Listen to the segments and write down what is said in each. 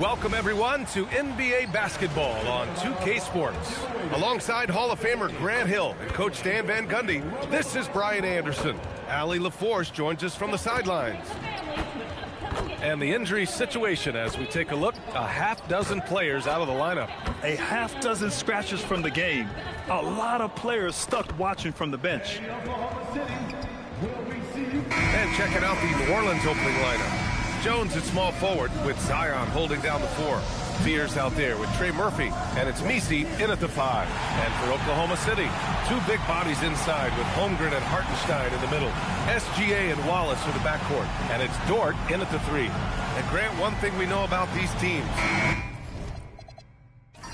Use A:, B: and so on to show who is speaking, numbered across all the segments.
A: Welcome, everyone, to NBA basketball on 2K Sports. Alongside Hall of Famer Grant Hill and Coach Stan Van Gundy, this is Brian Anderson. Allie LaForce joins us from the sidelines. And the injury situation as we take a look, a half dozen players out of the lineup.
B: A half dozen scratches from the game. A lot of players stuck watching from the bench.
A: And checking out the New Orleans opening lineup. Jones at small forward with Zion holding down the 4. Fears out there with Trey Murphy, and it's Misi in at the 5. And for Oklahoma City, 2 big bodies inside with Holmgren and Hartenstein in the middle. SGA and Wallace for the backcourt, and it's Dort in at the 3. And Grant, one thing we know about these teams,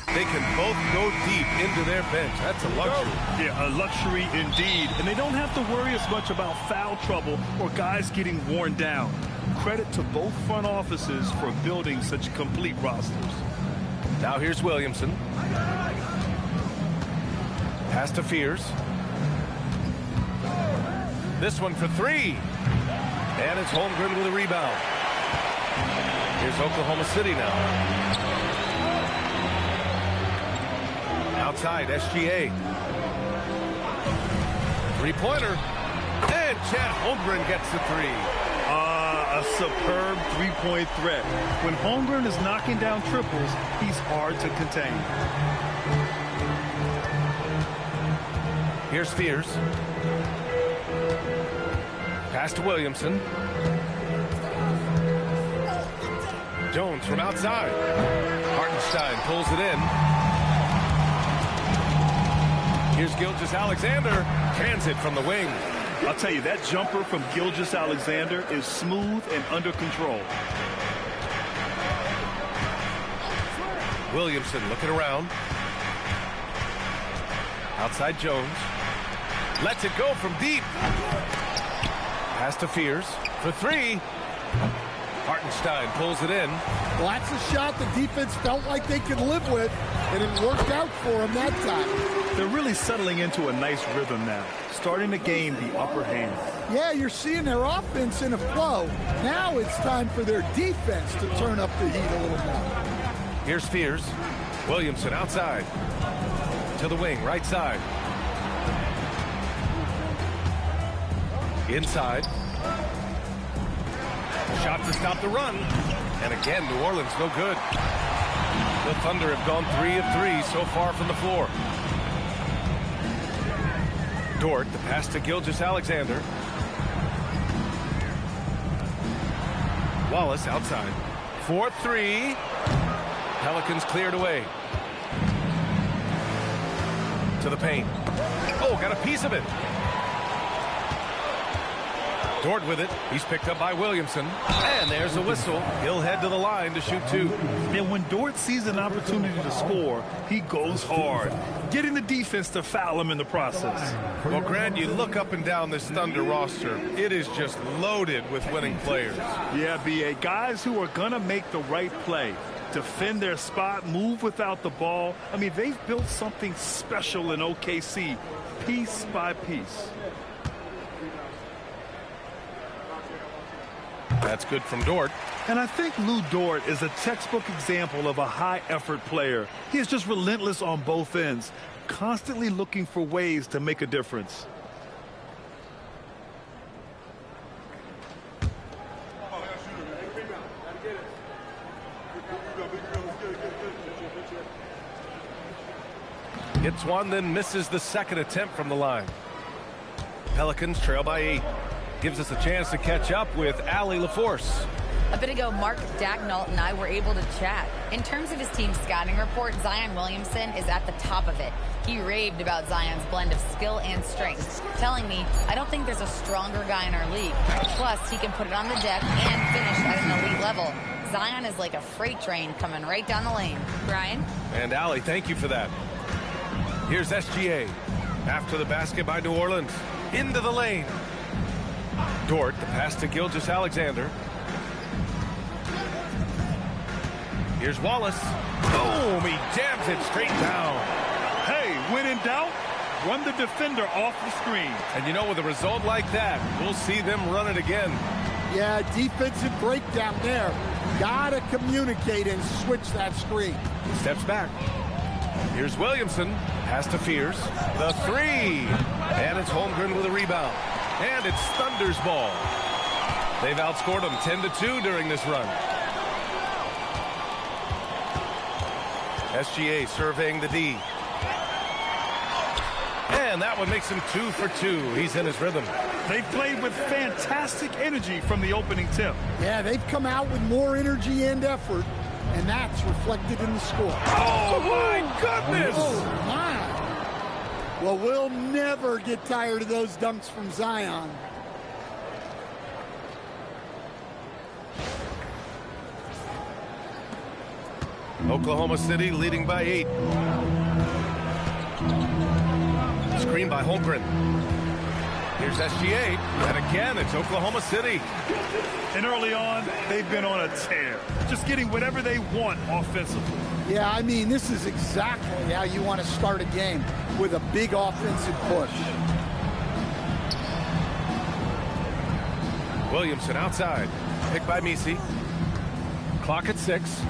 A: they can both go deep into their bench. That's a luxury.
B: Yeah, a luxury indeed. And they don't have to worry as much about foul trouble or guys getting worn down. Credit to both front offices for building such complete rosters.
A: Now here's Williamson. Pass to Fears. This one for 3. And it's Holmgren with a rebound. Here's Oklahoma City now. Outside, SGA. 3-pointer. And Chad Holmgren gets the 3.
B: A superb three-point threat. When Holmgren is knocking down triples, he's hard to contain.
A: Here's Fears. Pass to Williamson. Jones from outside. Hartenstein pulls it in. Here's Gilgeous-Alexander. Transit from the wing.
B: I'll tell you, that jumper from Gilgeous-Alexander is smooth and under control.
A: Williamson looking around. Outside Jones. Lets it go from deep. Pass to Fears for 3. Hartenstein pulls it in.
C: Well, that's a shot the defense felt like they could live with, and it worked out for them that time.
B: They're really settling into a nice rhythm now, starting to gain the upper hand.
C: Yeah, you're seeing their offense in a flow. Now it's time for their defense to turn up the heat a little more.
A: Here's Fears. Williamson outside. To the wing, right side. Inside. Shot to stop the run. And again, New Orleans no good. The Thunder have gone 3 of 3 so far from the floor. Dort, the pass to Gilgeous-Alexander. Wallace outside. 4-3. Pelicans cleared away. To the paint. Oh, got a piece of it. Dort with it. He's picked up by Williamson. And there's a whistle. He'll head to the line to shoot 2.
B: And when Dort sees an opportunity to score, he goes hard, getting the defense to foul him in the process.
A: Well, Grant, you look up and down this Thunder roster. It is just loaded with winning players.
B: Yeah, B.A. Guys who are going to make the right play, defend their spot, move without the ball. I mean, they've built something special in OKC, piece by piece.
A: That's good from Dort.
B: And I think Lou Dort is a textbook example of a high-effort player. He is just relentless on both ends, constantly looking for ways to make a difference.
A: Hits one, then misses the second attempt from the line. Pelicans trail by 8. Gives us a chance to catch up with Allie LaForce.
D: A bit ago, Mark Dagnall and I were able to chat. In terms of his team's scouting report, Zion Williamson is at the top of it. He raved about Zion's blend of skill and strength, telling me, I don't think there's a stronger guy in our league. Plus, he can put it on the deck and finish at an elite level. Zion is like a freight train coming right down the lane. Brian?
A: And Allie, thank you for that. Here's SGA. After the basket by New Orleans. Into the lane. Dort, the pass to Gilgeous-Alexander. Here's Wallace. Boom! He jams it straight down.
B: Hey, when in doubt, run the defender off the screen.
A: And you know, with a result like that, we'll see them run it again.
C: Yeah, defensive breakdown there. Gotta communicate and switch that screen.
A: Steps back. Here's Williamson. Pass to Fears. The three. And it's Holmgren with a rebound. And it's Thunder's ball. They've outscored them 10-2 during this run. SGA surveying the D. And that one makes him 2 for 2. He's in his rhythm.
B: They played with fantastic energy from the opening tip.
C: Yeah, they've come out with more energy and effort, and that's reflected in the score.
A: Oh, my goodness!
C: Oh, my. Well, we'll never get tired of those dunks from Zion.
A: Oklahoma City leading by 8. Screen by Holmgren. Here's SGA, and again it's Oklahoma City.
B: And early on, they've been on a tear, just getting whatever they want offensively.
C: Yeah, I mean, this is exactly how you want to start a game, with a big offensive push.
A: Williamson outside, picked by Misi. Clock at 6.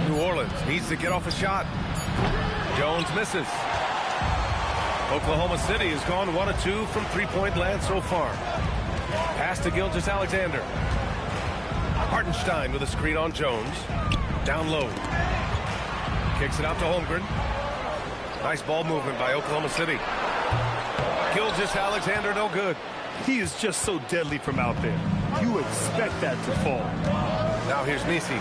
A: New Orleans needs to get off a shot. Jones misses. Oklahoma City has gone 1 of 2 from three-point land so far. Pass to Gilgeous-Alexander. Hartenstein with a screen on Jones. Down low. Kicks it out to Holmgren. Nice ball movement by Oklahoma City. Gilgeous-Alexander no good.
B: He is just so deadly from out there. You expect that to fall.
A: Now here's Misi.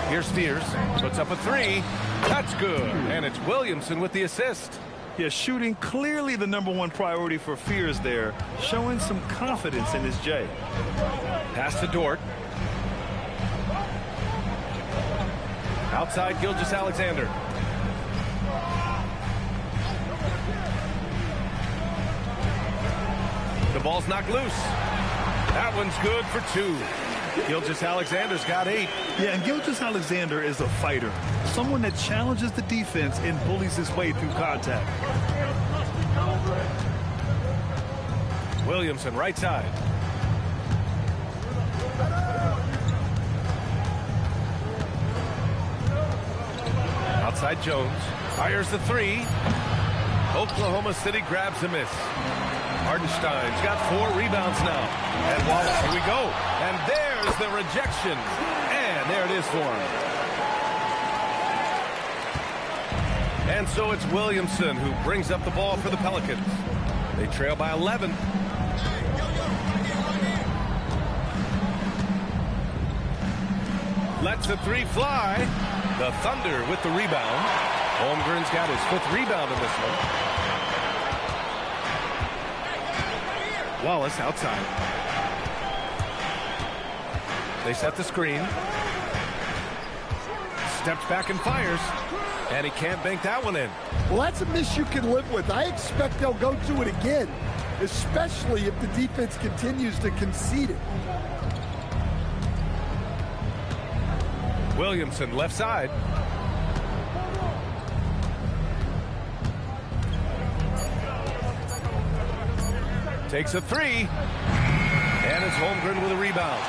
A: Here's Fears. Puts up a 3. That's good. And it's Williamson with the assist.
B: Yeah, shooting clearly the #1 priority for Fears there, showing some confidence in his J.
A: Pass to Dort. Outside Gilgeous-Alexander. The ball's knocked loose. That one's good for 2. Gilgeous-Alexander's got 8.
B: Yeah, and Gilgeous-Alexander is a fighter, someone that challenges the defense and bullies his way through contact.
A: Williamson right side. Outside Jones. Fires the 3. Oklahoma City grabs a miss. Hartenstein's got 4 rebounds now. And Wallace, here we go. And there's the rejection. And there it is for him. And so it's Williamson who brings up the ball for the Pelicans. They trail by 11. Lets the 3 fly. The Thunder with the rebound. Holmgren's got his 5th rebound in this one. Wallace outside. They set the screen. Steps back and fires. And he can't bank that one in.
C: Well, that's a miss you can live with. I expect they'll go to it again, especially if the defense continues to concede it.
A: Williamson left side. Takes a 3. And it's Holmgren with a rebound.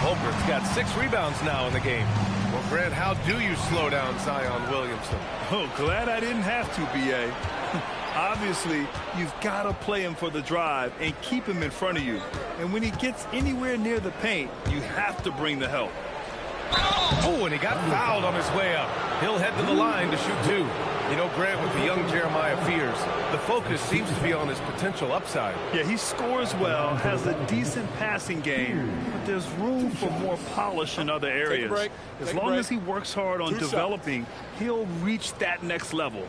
A: Holmgren's got 6 rebounds now in the game. Well, Grant, how do you slow down Zion Williamson?
B: Oh, glad I didn't have to, B.A. Obviously, you've got to play him for the drive and keep him in front of you. And when he gets anywhere near the paint, you have to bring the help.
A: Oh, and he got fouled on his way up. He'll head to the line to shoot 2. You know, Grant, with the young Jeremiah Fears, the focus seems to be on his potential upside.
B: Yeah, he scores well, has a decent passing game, but there's room for more polish in other areas. As long as he works hard on developing, he'll reach that next level.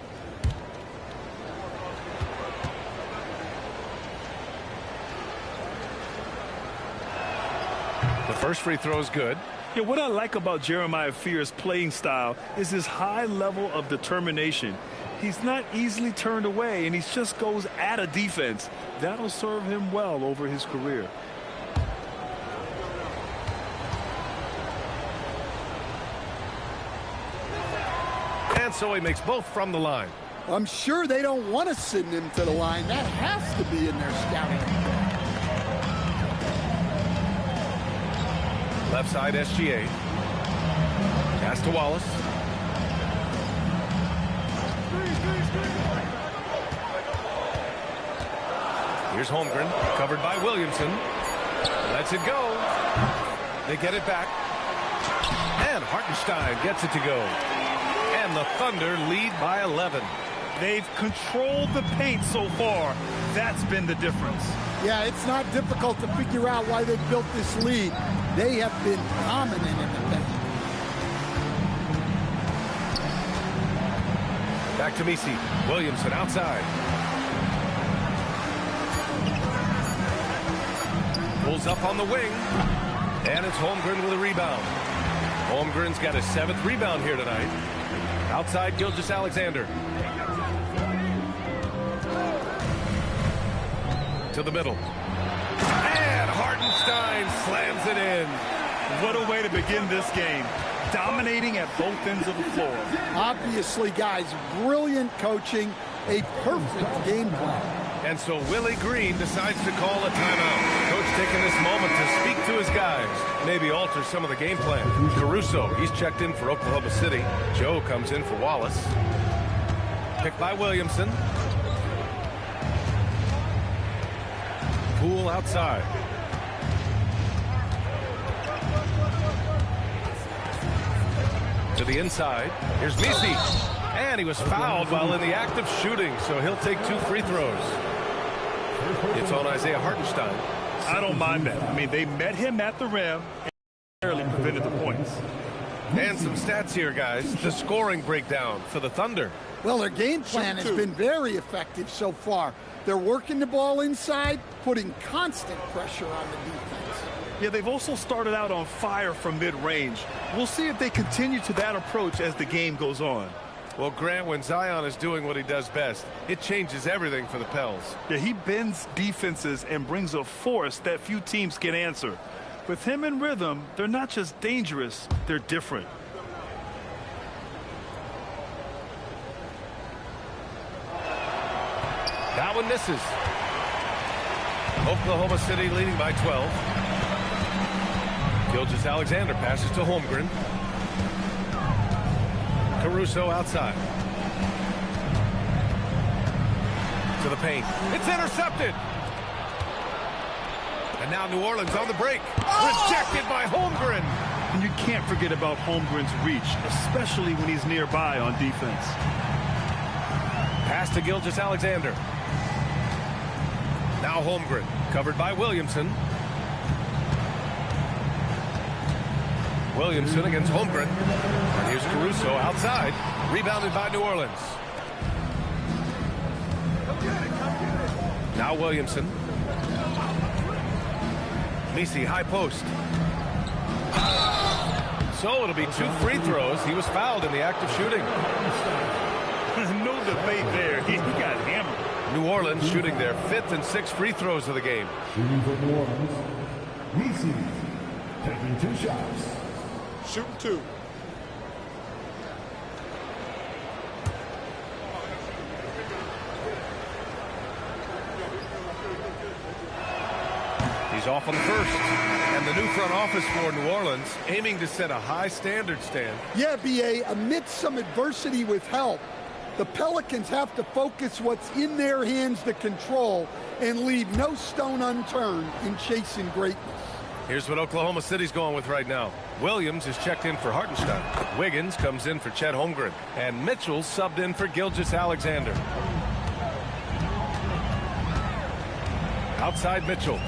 A: The first free throw is good.
B: Yeah, what I like about Jeremiah Fears' playing style is his high level of determination. He's not easily turned away, and he just goes at a defense. That'll serve him well over his career.
A: And so he makes both from the line.
C: I'm sure they don't want to send him to the line. That has to be in their scouting.
A: Left side SGA. Pass to Wallace. Here's Holmgren, covered by Williamson. Lets it go. They get it back. And Hartenstein gets it to go. And the Thunder lead by 11.
B: They've controlled the paint so far. That's been the difference.
C: Yeah, it's not difficult to figure out why they've built this lead. They have been dominant in the paint.
A: Back to Messi. Williamson outside. Pulls up on the wing. And it's Holmgren with a rebound. Holmgren's got his 7th rebound here tonight. Outside Gilgeous-Alexander. To the middle. And Hartenstein slams it in.
B: What a way to begin this game. Dominating at both ends of the floor.
C: Obviously, guys, brilliant coaching, a perfect game plan.
A: And so Willie Green decides to call a timeout. Coach taking this moment to speak to his guys, maybe alter some of the game plan. Caruso, he's checked in for Oklahoma City. Joe comes in for Wallace. Picked by Williamson. Poole outside. To the inside. Here's Messi. And he was fouled while in the act of shooting, so he'll take 2 free throws. It's on Isaiah Hartenstein.
B: I don't mind that. I mean, they met him at the rim and barely prevented the points.
A: And some stats here, guys. The scoring breakdown for the Thunder.
C: Well, their game plan has been very effective so far. They're working the ball inside, putting constant pressure on the defense.
B: Yeah, they've also started out on fire from mid-range. We'll see if they continue to that approach as the game goes on.
A: Well, Grant, when Zion is doing what he does best, it changes everything for the Pels.
B: Yeah, he bends defenses and brings a force that few teams can answer. With him in rhythm, they're not just dangerous, they're different.
A: That one misses. Oklahoma City leading by 12. Gilgeous-Alexander passes to Holmgren. Caruso outside. To the paint. It's intercepted. And now New Orleans on the break. Rejected by Holmgren.
B: And you can't forget about Holmgren's reach, especially when he's nearby on defense.
A: Pass to Gilgeous-Alexander. Now Holmgren, covered by Williamson. Williamson against Holmgren. And here's Caruso outside. Rebounded by New Orleans. Now Williamson. Messi, high post. So it'll be 2 free throws. He was fouled in the act of shooting.
B: No debate there. He got hammered.
A: New Orleans shooting their 5th and 6th free throws of the game.
E: Shooting for New Orleans. Messi taking 2 shots.
C: Shooting 2.
A: He's off on the first. And the new front office for New Orleans aiming to set a high standard, Stan.
C: Yeah, B.A., amidst some adversity with help, the Pelicans have to focus what's in their hands to control and leave no stone unturned in chasing greatness.
A: Here's what Oklahoma City's going with right now. Williams is checked in for Hartenstein. Wiggins comes in for Chet Holmgren. And Mitchell subbed in for Gilgeous-Alexander. Outside Mitchell.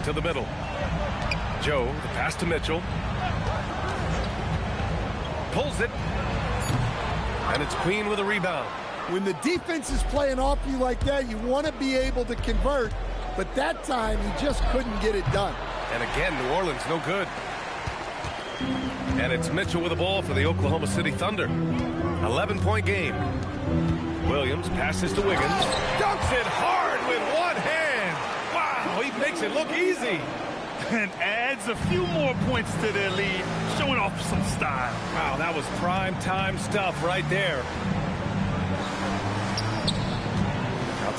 A: To the middle. Joe, the pass to Mitchell. Pulls it. And it's Queen with a rebound.
C: When the defense is playing off you like that, you want to be able to convert. But that time, he just couldn't get it done.
A: And again, New Orleans no good. And it's Mitchell with the ball for the Oklahoma City Thunder. 11-point game. Williams passes to Wiggins. Dunks it hard with one hand. Wow, he makes it look easy.
B: And adds a few more points to their lead, showing off some style.
A: Wow, that was prime time stuff right there.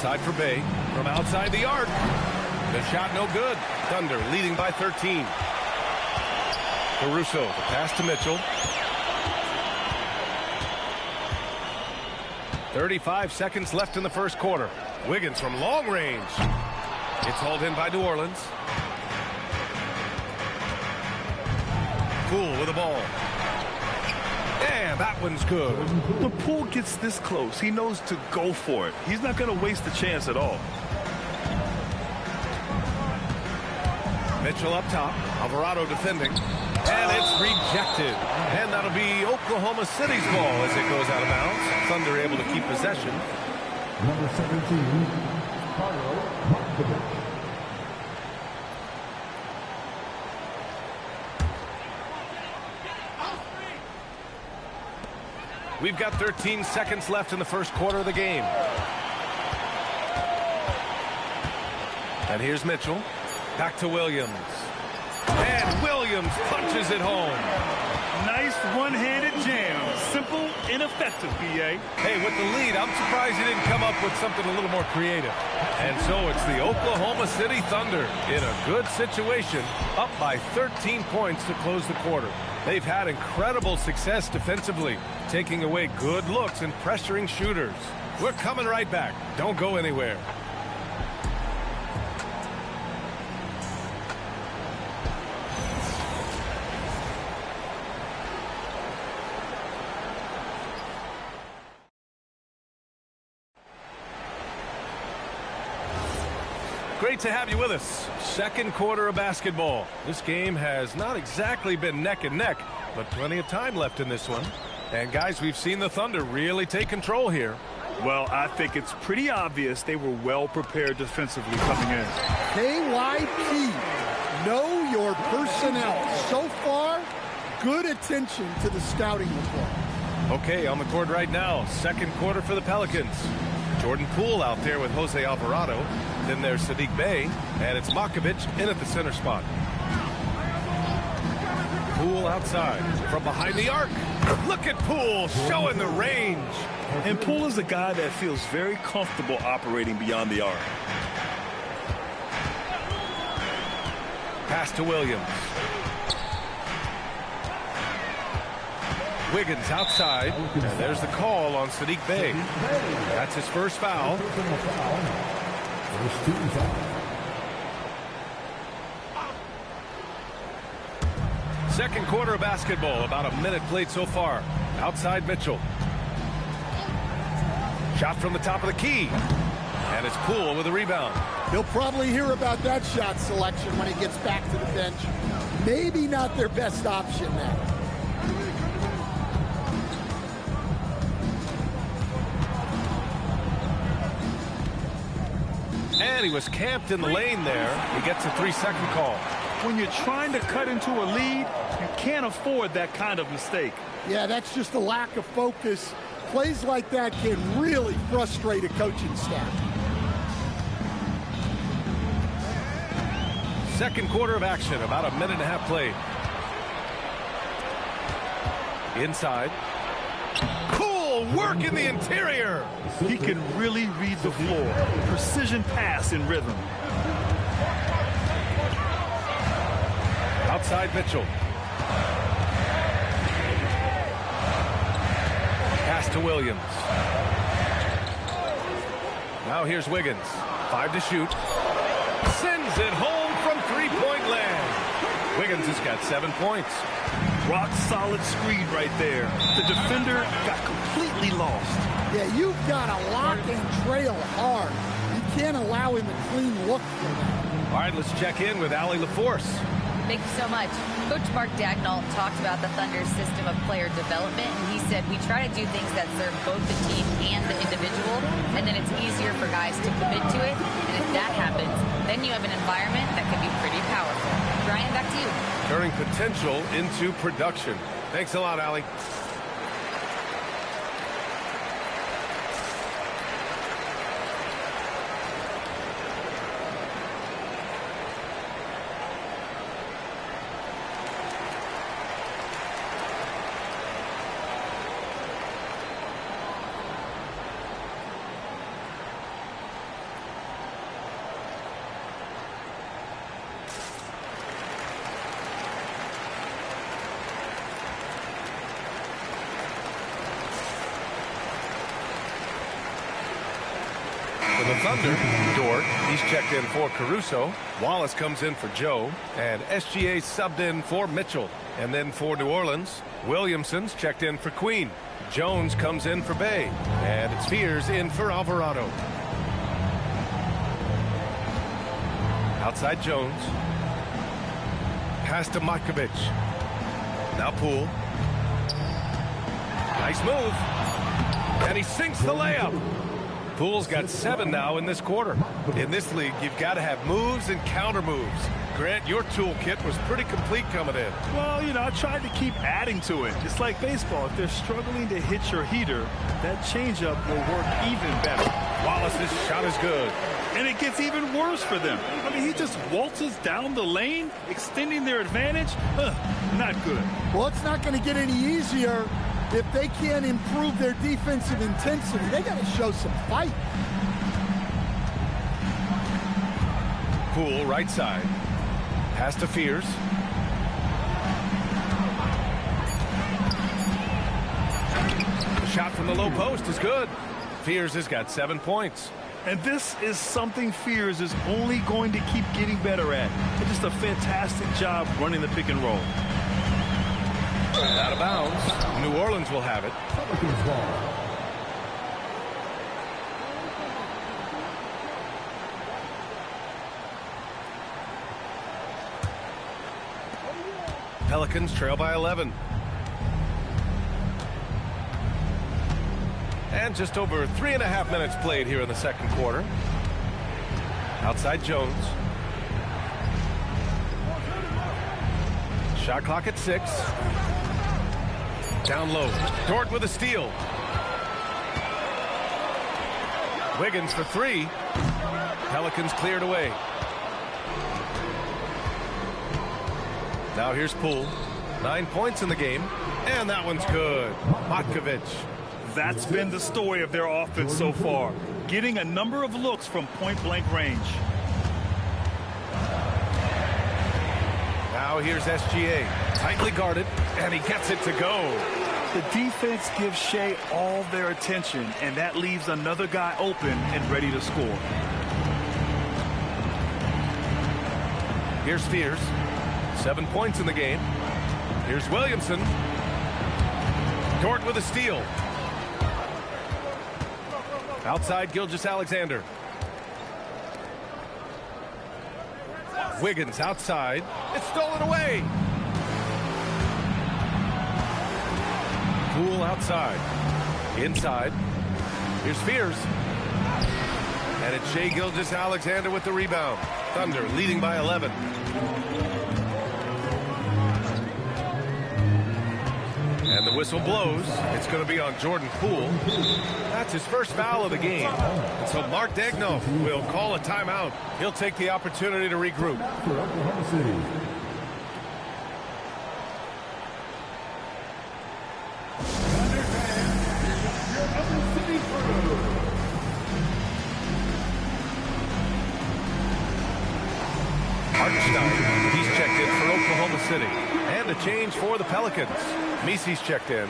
A: Outside for Bay. From outside the arc. The shot no good. Thunder leading by 13. Caruso, the pass to Mitchell. 35 seconds left in the first quarter. Wiggins from long range. It's hauled in by New Orleans. Poole with the ball. And that one's good.
B: When Poole gets this close, he knows to go for it. He's not going to waste the chance at all.
A: Mitchell up top. Alvarado defending. And it's rejected. And that'll be Oklahoma City's ball as it goes out of bounds. Thunder able to keep possession.
E: Number 17, Carlo Markovic.
A: We've got 13 seconds left in the first quarter of the game. And here's Mitchell. Back to Williams. And Williams punches it home.
B: Nice one-handed jam. Simple and effective, B.A.
A: Hey, with the lead, I'm surprised he didn't come up with something a little more creative. And so it's the Oklahoma City Thunder in a good situation, up by 13 points to close the quarter. They've had incredible success defensively, taking away good looks and pressuring shooters. We're coming right back. Don't go anywhere. Great to have you with us. Second quarter of basketball. This game has not exactly been neck and neck, but plenty of time left in this one. And guys, we've seen the Thunder really take control here.
B: Well, I think it's pretty obvious they were well prepared defensively coming in.
C: KYP, know your personnel. So far, good attention to the scouting report.
A: Okay, on the court right now, second quarter for the Pelicans. Jordan Poole out there with Jose Alvarado. Then there's Saddiq Bey, and it's Markovic in at the center spot. Poole outside from behind the arc. Look at Poole showing the range.
B: And Poole is a guy that feels very comfortable operating beyond the arc.
A: Pass to Williams. Wiggins outside, and there's the call on Saddiq Bey. That's his first foul.
E: First team foul.
A: Second quarter of basketball, about a minute played so far. Outside Mitchell. Shot from the top of the key. And it's Poole with a rebound.
C: He'll probably hear about that shot selection when he gets back to the bench. Maybe not their best option now.
A: And he was camped in the lane there. He gets a 3-second call.
B: When you're trying to cut into a lead, you can't afford that kind of mistake.
C: Yeah, that's just a lack of focus. Plays like that can really frustrate a coaching staff.
A: Second quarter of action, about a minute and a half played. Inside. Cool work in the interior.
B: He can really read the floor. Precision pass in rhythm.
A: Outside Mitchell. Pass to Williams. Now here's Wiggins. 5 to shoot. Sends it home from three-point land. Wiggins has got 7 points.
B: Rock solid screen right there. The defender got completely lost.
C: Yeah, you've got to lock and trail hard. You can't allow him a clean look for that.
A: All right, let's check in with Allie LaForce.
D: Thank you so much. Coach Mark Dagnall talked about the Thunder's system of player development, and he said, we try to do things that serve both the team and the individual, and then it's easier for guys to commit to it, and if that happens, then you have an environment that can be pretty powerful. Brian, back to you.
A: Turning potential into production. Thanks a lot, Allie. For the Thunder, Dort, he's checked in for Caruso. Wallace comes in for Joe. And SGA subbed in for Mitchell. And then for New Orleans, Williamson's checked in for Queen. Jones comes in for Bay. And it's Fears in for Alvarado. Outside Jones. Pass to Matkovic. Now Poole. Nice move. And he sinks the layup. Poole's got 7 now in this quarter. In this league, you've got to have moves and counter moves. Grant, your toolkit was pretty complete coming in.
B: Well, I tried to keep adding to it. It's like baseball. If they're struggling to hit your heater, that changeup will work even better.
A: Wallace's shot is good.
B: And it gets even worse for them. I mean, he just waltzes down the lane, extending their advantage. Not good.
C: Well, it's not going to get any easier if they can't improve their defensive intensity. They got to show some fight.
A: Poole, right side. Pass to Fears. The shot from the low post is good. Fears has got 7 points.
B: And this is something Fears is only going to keep getting better at. It's just a fantastic job running the pick and roll.
A: Out of bounds. New Orleans will have it.
E: Pelicans ball.
A: Pelicans trail by 11. And just over 3.5 minutes played here in the second quarter. Outside Jones. Shot clock at 6. Down low. Dort with a steal. Wiggins for 3. Pelicans cleared away. Now here's Poole. 9 points in the game. And that one's good. Matkovic.
B: That's been the story of their offense so far, getting a number of looks from point-blank range.
A: Now here's SGA, tightly guarded, and he gets it to go.
B: The defense gives Shea all their attention, and that leaves another guy open and ready to score.
A: Here's Fears, 7 points in the game. Here's Williamson. Dort with a steal. Outside Gilgeous-Alexander. Wiggins outside. It's stolen away. Poole outside. Inside. Here's Fears. And it's Shai Gilgeous-Alexander with the rebound. Thunder leading by 11. And the whistle blows. It's going to be on Jordan Poole. That's his first foul of the game. And so Mark Daigneault will call a timeout. He'll take the opportunity to regroup.
E: For Oklahoma City.
A: Hartenstein, he's checked in for Oklahoma City. And a change for the Pelicans. Misi's checked in.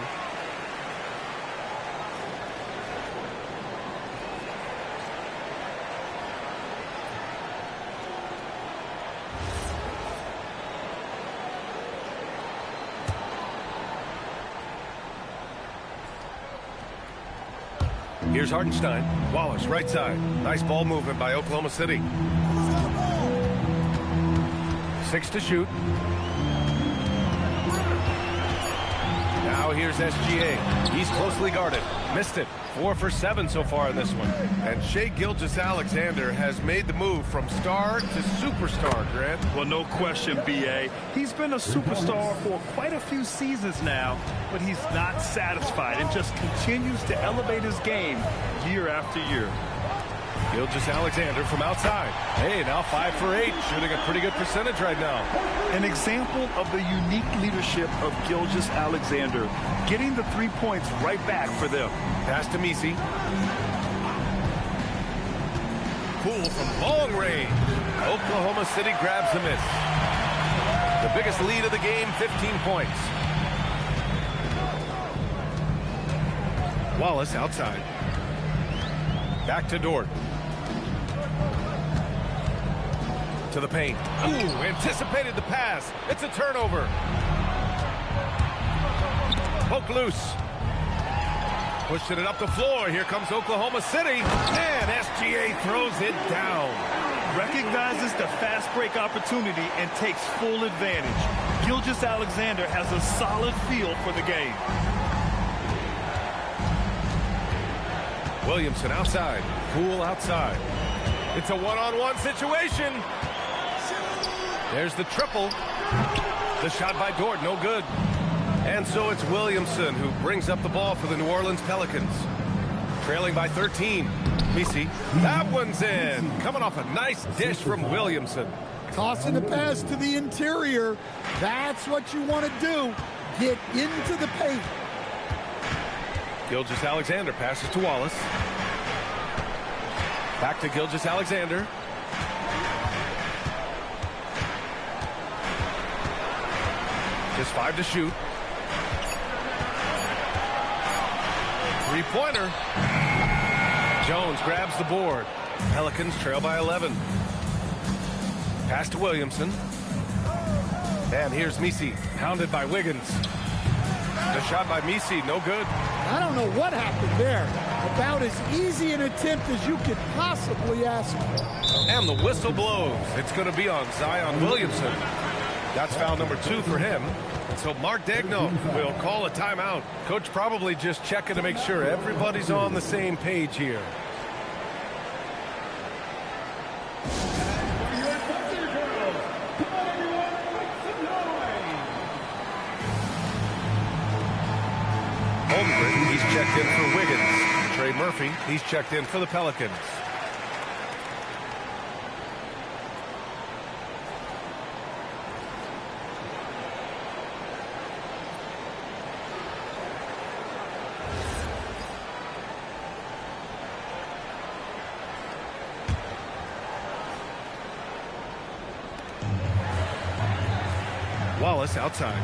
A: Here's Hartenstein. Wallace, right side. Nice ball movement by Oklahoma City. 6 to shoot. Now here's SGA. He's closely guarded. Missed it. 4 for 7 so far in this one. And Shai Gilgeous-Alexander has made the move from star to superstar, Grant.
B: Well, no question, B.A. He's been a superstar for quite a few seasons now, but he's not satisfied and just continues to elevate his game year after year.
A: Gilgeous-Alexander from outside. Hey, now 5 for 8, shooting a pretty good percentage right now.
B: An example of the unique leadership of Gilgeous-Alexander, getting the 3 points right back for them.
A: Pass to Misi. Poole from long range. Oklahoma City grabs the miss. The biggest lead of the game, 15 points. Wallace outside. Back to Dort. To the paint. Ooh, anticipated the pass. It's a turnover. Poke loose. Pushing it up the floor. Here comes Oklahoma City. And SGA throws it down.
B: Recognizes the fast break opportunity and takes full advantage. Gilgeous-Alexander has a solid feel for the game.
A: Williamson outside. Poole outside. It's a one-on-one situation. There's the triple. The shot by Dort, no good. And so it's Williamson who brings up the ball for the New Orleans Pelicans. Trailing by 13. Messi. That one's in. Coming off a nice dish from Williamson.
C: Tossing the pass to the interior. That's what you want to do. Get into the paint.
A: Gilgeous-Alexander passes to Wallace. Back to Gilgeous-Alexander. Just 5 to shoot. Three-pointer. Jones grabs the board. Pelicans trail by 11. Pass to Williamson. And here's Messi, pounded by Wiggins. The shot by Messi, no good.
C: I don't know what happened there. About as easy an attempt as you could possibly ask for.
A: And the whistle blows. It's going to be on Zion Williamson. That's foul number 2 for him. So Mark Degno will call a timeout. Coach probably just checking to make sure everybody's on the same page here. Holmgren, he's checked in for Wiggins. Trey Murphy, he's checked in for the Pelicans. Wallace outside.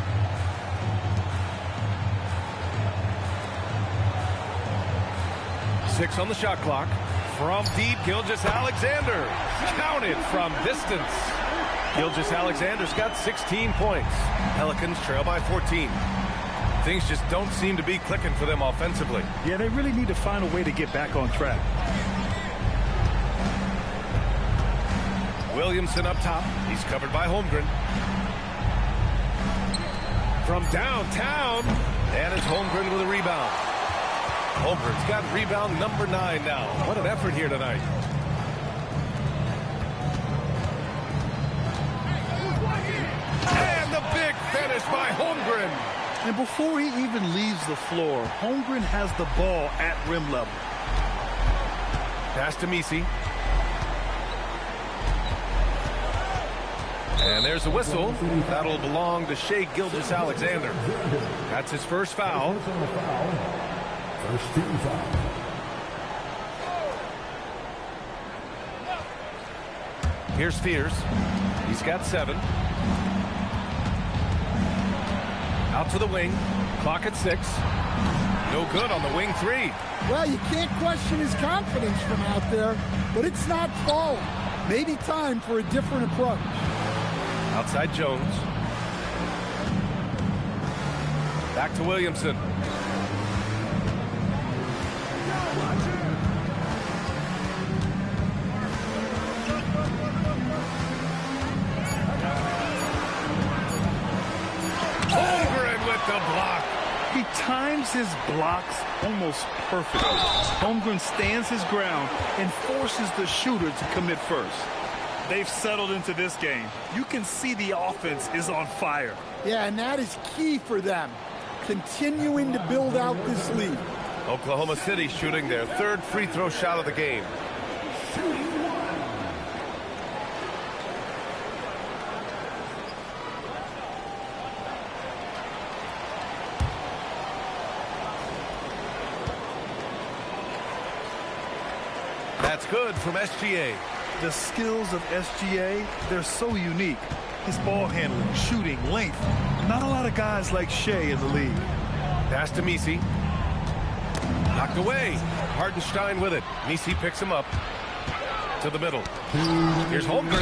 A: Six on the shot clock. From deep, Gilgeous-Alexander. Counted from distance. Gilgeous-Alexander's got 16 points. Pelicans trail by 14. Things just don't seem to be clicking for them offensively.
B: Yeah, they really need to find a way to get back on track.
A: Williamson up top. He's covered by Holmgren. From downtown. And it's Holmgren with a rebound. Holmgren's got rebound number 9 now. What an effort here tonight. And the big finish by Holmgren.
B: And before he even leaves the floor, Holmgren has the ball at rim level.
A: Pass to Messi. And there's a whistle. That'll belong to Shai Gilgeous-Alexander. That's his first foul.
E: First team foul.
A: Here's Fears. He's got 7. Out to the wing. Clock at 6. No good on the wing 3.
C: Well, you can't question his confidence from out there, but it's not falling. Maybe time for a different approach.
A: Outside Jones. Back to Williamson. Holmgren with the block.
B: He times his blocks almost perfectly. Holmgren stands his ground and forces the shooter to commit first. They've settled into this game. You can see the offense is on fire.
C: Yeah, and that is key for them. Continuing to build out this lead.
A: Oklahoma City shooting their 3rd free throw shot of the game. That's good from SGA.
B: The skills of SGA, they're so unique. His ball handling, shooting, length. Not a lot of guys like Shai in the league.
A: Pass to Messi. Knocked away. Hartenstein with it. Messi picks him up. To the middle. Here's Holmgren.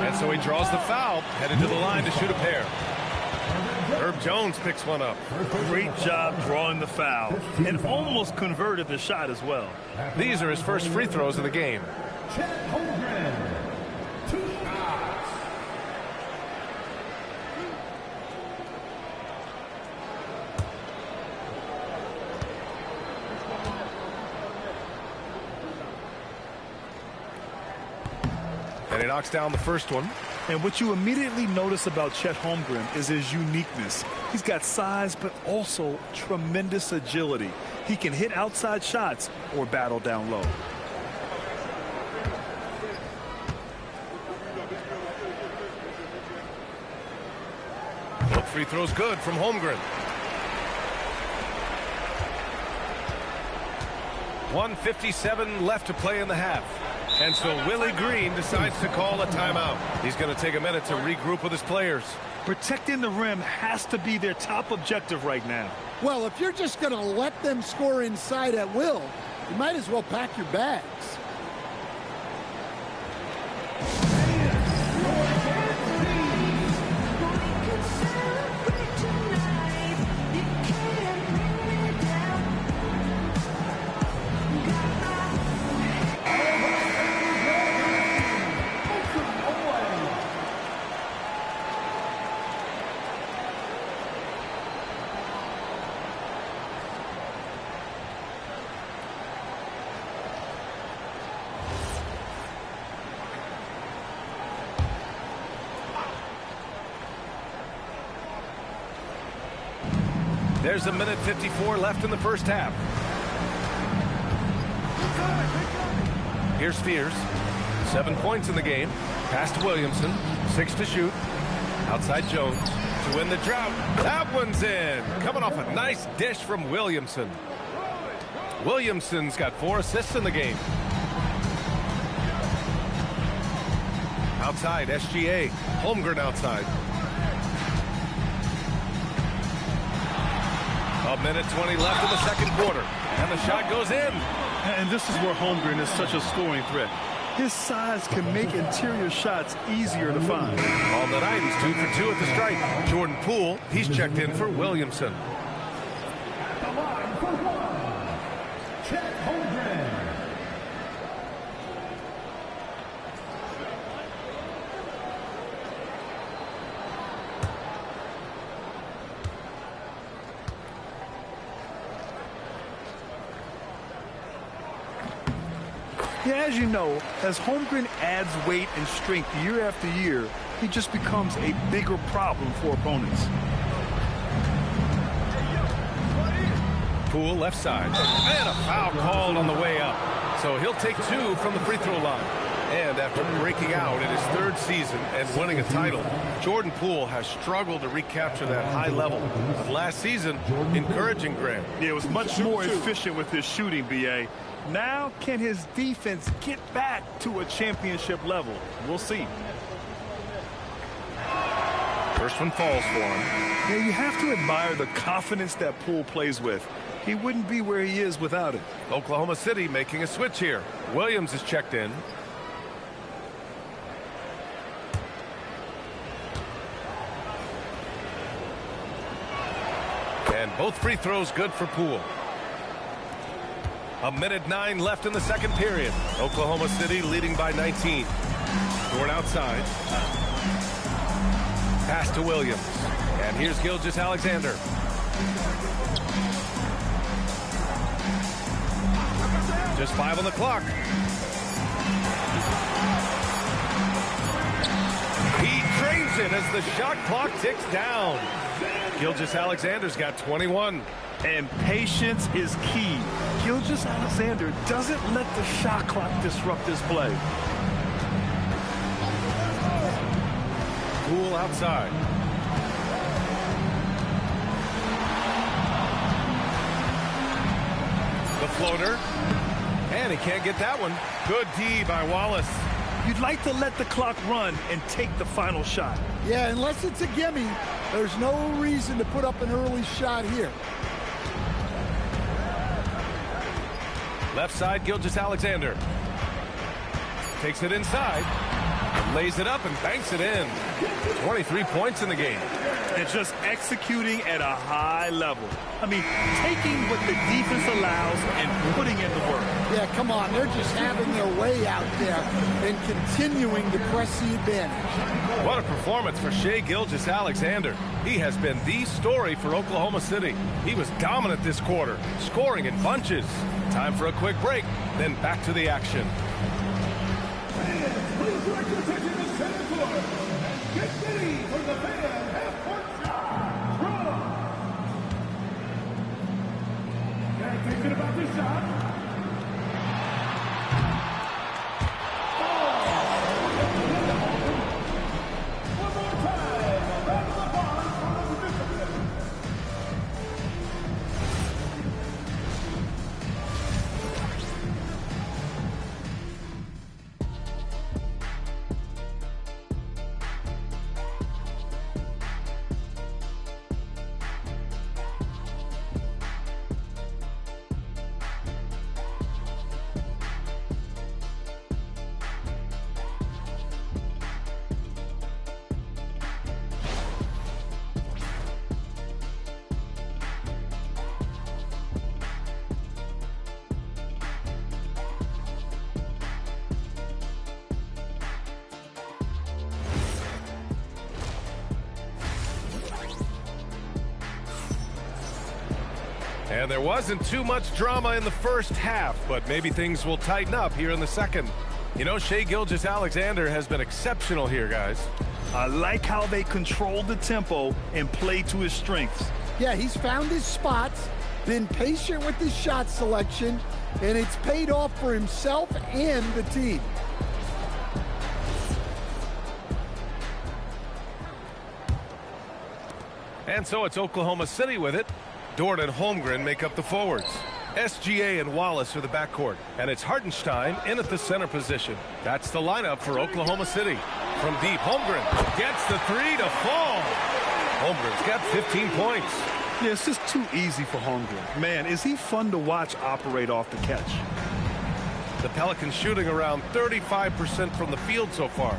A: And so he draws the foul, headed to the line to shoot a pair. Herb Jones picks one up.
B: Great job drawing the foul and almost converted the shot as well.
A: These are his first free throws of the game.
E: Chet Holmgren. 2 shots.
A: And he knocks down the first one.
B: And what you immediately notice about Chet Holmgren is his uniqueness. He's got size, but also tremendous agility. He can hit outside shots or battle down low.
A: Both free throws good from Holmgren. 1:57 left to play in the half. And so Willie Green decides to call a timeout. He's going to take a minute to regroup with his players.
B: Protecting the rim has to be their top objective right now.
C: Well, if you're just going to let them score inside at will, you might as well pack your bags.
A: There's a minute 54 left in the first half. Here's Spears. 7 points in the game. Pass to Williamson. 6 to shoot. Outside Jones to win the drought. That one's in. Coming off a nice dish from Williamson. Williamson's got 4 assists in the game. Outside, SGA. Holmgren outside. A minute 20 left in the second quarter. And the shot goes in.
B: And this is where Holmgren is such a scoring threat. His size can make interior shots easier to find.
A: On the night, he's 2 for 2 at the stripe. Jordan Poole, he's checked in for Williamson.
E: The line for 1. Chet Holmgren.
B: Yeah, as you know, as Holmgren adds weight and strength year after year, he just becomes a bigger problem for opponents.
A: Poole left side. And a foul called on the way up. So he'll take 2 from the free throw line. And after breaking out in his 3rd season and winning a title, Jordan Poole has struggled to recapture that high level. But last season, encouraging Grant.
B: Yeah, it was much more efficient with his shooting, B.A. Now, can his defense get back to a championship level? We'll see.
A: First one falls for him.
B: Yeah, you have to admire the confidence that Poole plays with. He wouldn't be where he is without it.
A: Oklahoma City making a switch here. Williams is checked in. And both free throws good for Poole. A minute 9 left in the second period. Oklahoma City leading by 19. Dort outside. Pass to Williams. And here's Gilgeous-Alexander. Just 5 on the clock. He drains it as the shot clock ticks down. Gilgeous-Alexander's got 21.
B: And patience is key. Gilgeous-Alexander doesn't let the shot clock disrupt his play.
A: Poole outside. The floater. And he can't get that one. Good D by Wallace.
B: You'd like to let the clock run and take the final shot.
C: Yeah, unless it's a gimme, there's no reason to put up an early shot here.
A: Left side, Gilgeous-Alexander. takes it inside, and lays it up and banks it in. 23 points in the game.
B: And just executing at a high level. I mean, taking what the defense allows and putting in the work.
C: Yeah, come on. They're just having their way out there and continuing to press the advantage.
A: What a performance for Shai Gilgeous-Alexander. He has been the story for Oklahoma City. He was dominant this quarter, scoring in bunches. Time for a quick break, then back to the action.
E: Please direct your attention to center court. Get ready for the fan half-court shot. Draw. Can't take it about this shot. One more time. Round of applause for the participants.
A: And there wasn't too much drama in the first half, but maybe things will tighten up here in the second. You know, Shai Gilgeous-Alexander has been exceptional here, guys.
B: I like how they controlled the tempo and played to his strengths.
C: Yeah, he's found his spots, been patient with his shot selection, and it's paid off for himself and the team.
A: And so it's Oklahoma City with it. Dort and Holmgren make up the forwards. SGA and Wallace are the backcourt. And it's Hartenstein in at the center position. That's the lineup for Oklahoma City. From deep, Holmgren gets the three to fall. Holmgren's got 15 points.
B: Yeah, it's just too easy for Holmgren. Man, is he fun to watch operate off the catch.
A: The Pelicans shooting around 35% from the field so far.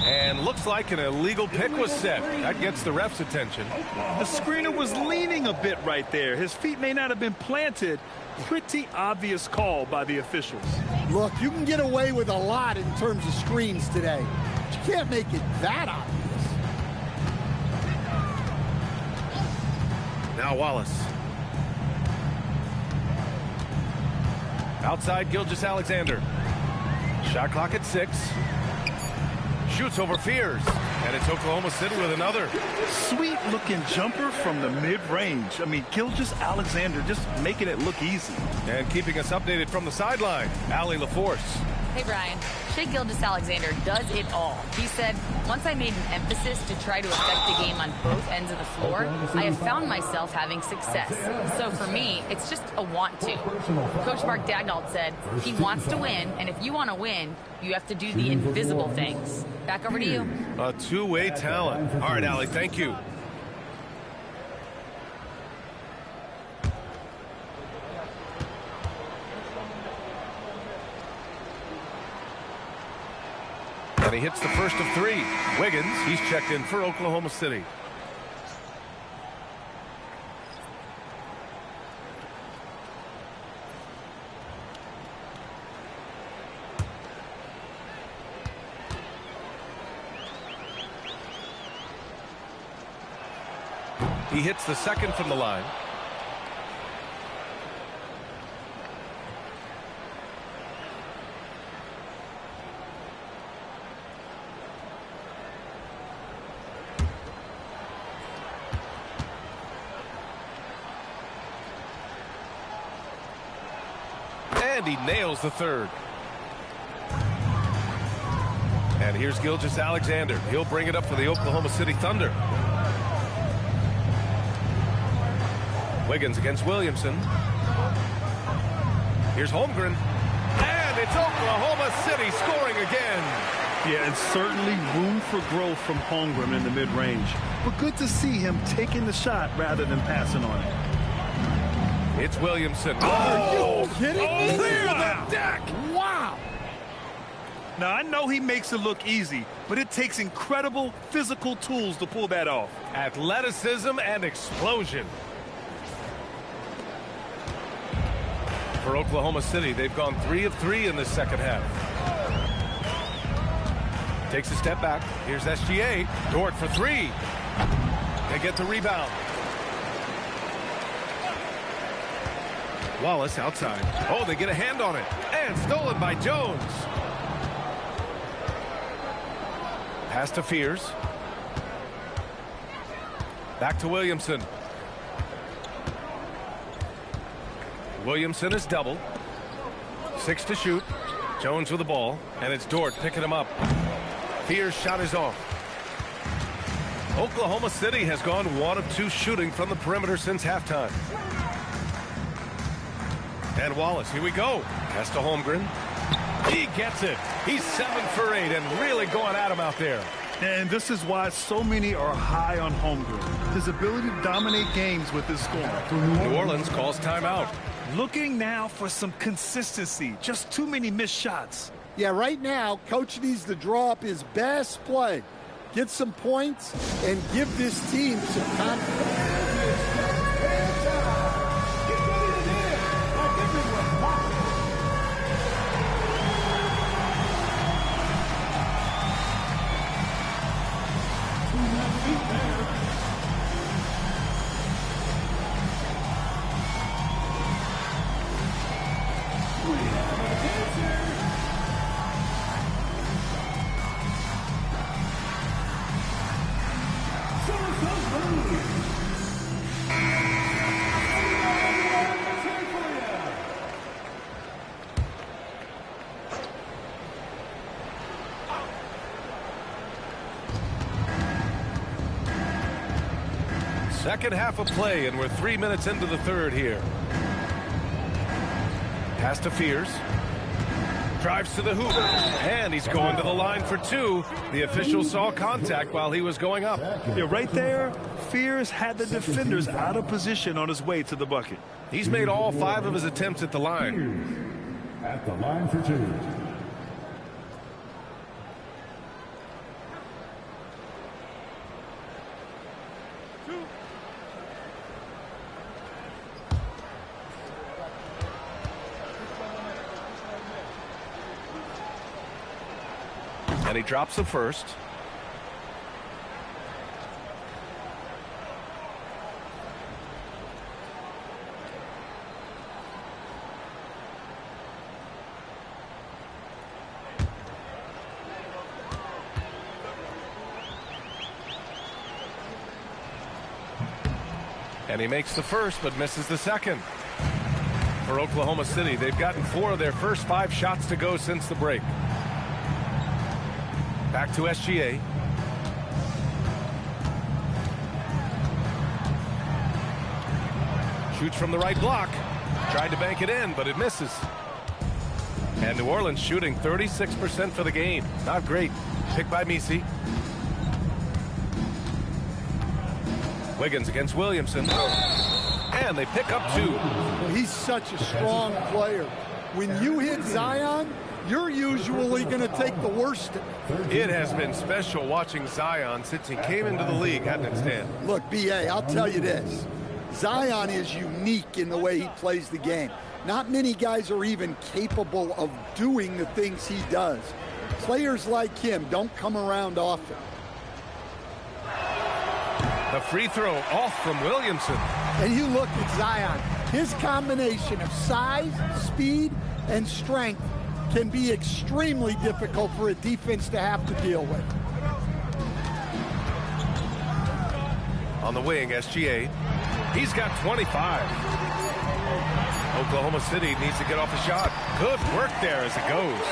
A: And looks like an illegal pick was set. That gets the ref's attention.
B: The screener was leaning a bit right there. His feet may not have been planted. Pretty obvious call by the officials.
C: Look, you can get away with a lot in terms of screens today. But you can't make it that obvious.
A: Now Wallace. Outside Gilgeous-Alexander. Shot clock at 6. Shoots over Fears, and it's Oklahoma City with another.
B: Sweet-looking jumper from the mid-range. I mean, Gilgeous-Alexander just making it look easy.
A: And keeping us updated from the sideline, Allie LaForce.
D: Hey, Brian. Shai Gilgeous-Alexander does it all. He said, once I made an emphasis to try to affect the game on both ends of the floor, I have found myself having success. So for me, it's just a want to. Coach Mark Daigneault said, he wants to win, and if you want to win, you have to do the invisible things. Back over to you.
A: A two-way talent. All right, Allie, thank you. And he hits the first of 3. Wiggins, he's checked in for Oklahoma City. He hits the second from the line. And he nails the third. And here's Gilgeous-Alexander. He'll bring it up for the Oklahoma City Thunder. Wiggins against Williamson. Here's Holmgren. And it's Oklahoma City scoring again.
B: Yeah, and certainly room for growth from Holmgren in the mid-range. But good to see him taking the shot rather than passing on it.
A: It's Williamson.
C: Are you kidding me?
A: Clear the deck.
C: Wow.
B: Now, I know he makes it look easy, but it takes incredible physical tools to pull that off.
A: Athleticism and explosion. For Oklahoma City, they've gone 3 of 3 in the second half. Takes a step back. Here's SGA. Dort for 3. They get the rebound. Wallace outside. Oh, they get a hand on it. And stolen by Jones. Pass to Fears. Back to Williamson. Williamson is doubled. 6 to shoot. Jones with the ball. And it's Dort picking him up. Fears' shot is off. Oklahoma City has gone 1 of 2 shooting from the perimeter since halftime. And Wallace, here we go. Pass to Holmgren. He gets it. He's 7 for 8 and really going at him out there.
B: And this is why so many are high on Holmgren. His ability to dominate games with his scoring.
A: New Orleans calls timeout.
B: Looking now for some consistency. Just too many missed shots.
C: Yeah, right now, Coach needs to draw up his best play, get some points, and give this team some confidence.
A: Second half of play, and we're 3 minutes into the third here. Pass to Fears. Drives to the hoop. And he's going to the line for 2. The official saw contact while he was going up.
B: Yeah, right there, Fears had the defenders out of position on his way to the bucket.
A: He's made all 5 of his attempts at the line.
E: At the line for 2.
A: And he drops the first. And he makes the first, but misses the second. For Oklahoma City, they've gotten 4 of their first 5 shots to go since the break. Back to SGA. Shoots from the right block. Tried to bank it in, but it misses. And New Orleans shooting 36% for the game. Not great. Picked by Misi. Wiggins against Williamson. And they pick up 2.
C: Well, he's such a strong player. When you hit Zion, you're usually going to take the worst of it.
A: It has been special watching Zion since he came into the league, hasn't it, Stan?
C: Look, B.A., I'll tell you this. Zion is unique in the way he plays the game. Not many guys are even capable of doing the things he does. Players like him don't come around often.
A: The free throw off from Williamson.
C: And you look at Zion. His combination of size, speed, and strength can be extremely difficult for a defense to have to deal with.
A: On the wing, SGA. He's got 25. Oklahoma City needs to get off a shot. Good work there as it goes.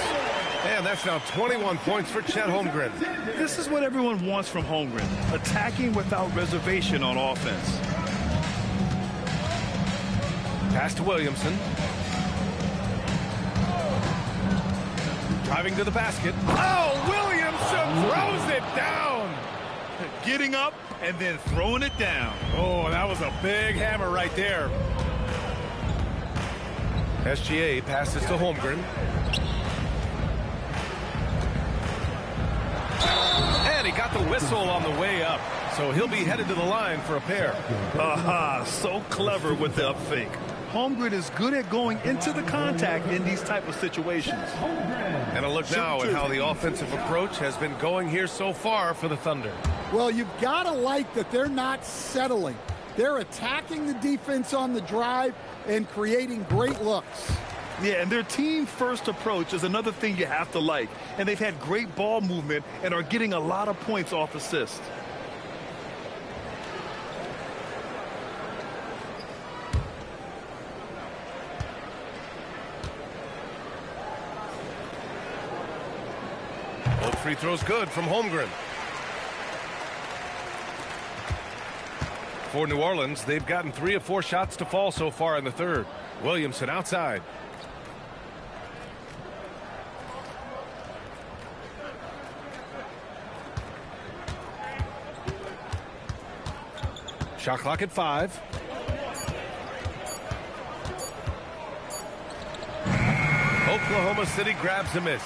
A: And that's now 21 points for Chet Holmgren.
B: This is what everyone wants from Holmgren. Attacking without reservation on offense.
A: Pass to Williamson. Driving to the basket. Oh, Williamson throws it down.
B: Getting up and then throwing it down.
A: Oh, that was a big hammer right there. SGA passes to Holmgren. And he got the whistle on the way up. So he'll be headed to the line for a pair.
B: Aha, so clever with the up fake. Holmgren is good at going into the contact in these type of situations.
A: And a look now at how the offensive approach has been going here so far for the Thunder.
C: Well, you've got to like that they're not settling. They're attacking the defense on the drive and creating great looks.
B: Yeah, and their team-first approach is another thing you have to like. And they've had great ball movement and are getting a lot of points off assists.
A: Both free throws good from Holmgren. For New Orleans, they've gotten 3 of 4 shots to fall so far in the third. Williamson outside. Shot clock at 5. Oklahoma City grabs a miss.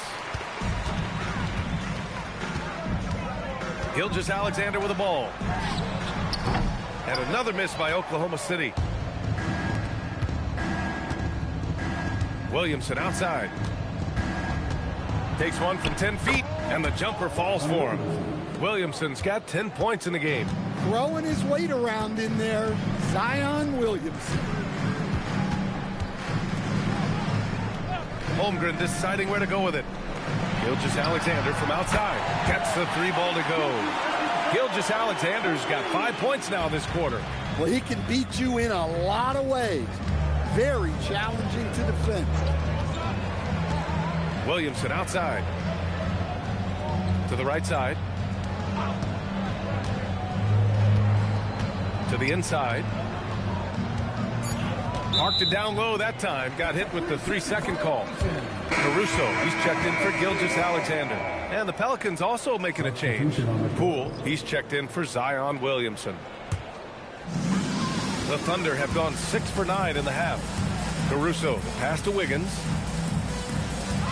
A: Gilgeous-Alexander with the ball. And another miss by Oklahoma City. Williamson outside. Takes one from 10 feet, and the jumper falls for him. Williamson's got 10 points in the game.
C: Throwing his weight around in there, Zion Williamson.
A: Holmgren deciding where to go with it. Gilgeous-Alexander from outside. Gets the 3 ball to go. Gilgeous-Alexander's got 5 points now this quarter.
C: Well, he can beat you in a lot of ways. Very challenging to defend.
A: Williamson outside. To the right side. To the inside. Marked it down low that time. Got hit with the 3-second call. Caruso, he's checked in for Gilgeous-Alexander. And the Pelicans also making a change. Poole, he's checked in for Zion Williamson. The Thunder have gone 6 for 9 in the half. Caruso, pass to Wiggins.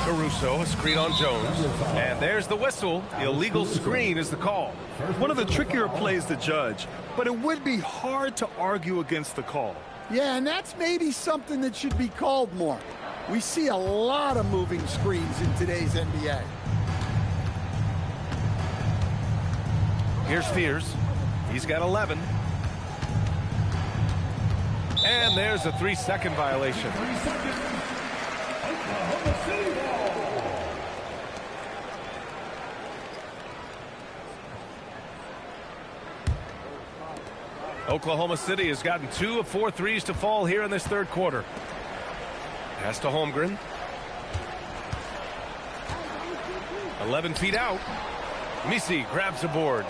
A: Caruso, a screen on Jones. And there's the whistle. Illegal screen is the call.
B: One of the trickier plays to judge, but it would be hard to argue against the call.
C: Yeah, and that's maybe something that should be called more. We see a lot of moving screens in today's NBA.
A: Here's Fears. He's got 11. And there's a 3-second violation.
E: 3 seconds. Oklahoma City ball.
A: Oklahoma City has gotten 2 of 4 threes to fall here in this third quarter. Pass to Holmgren. 11 feet out. Misi grabs the board.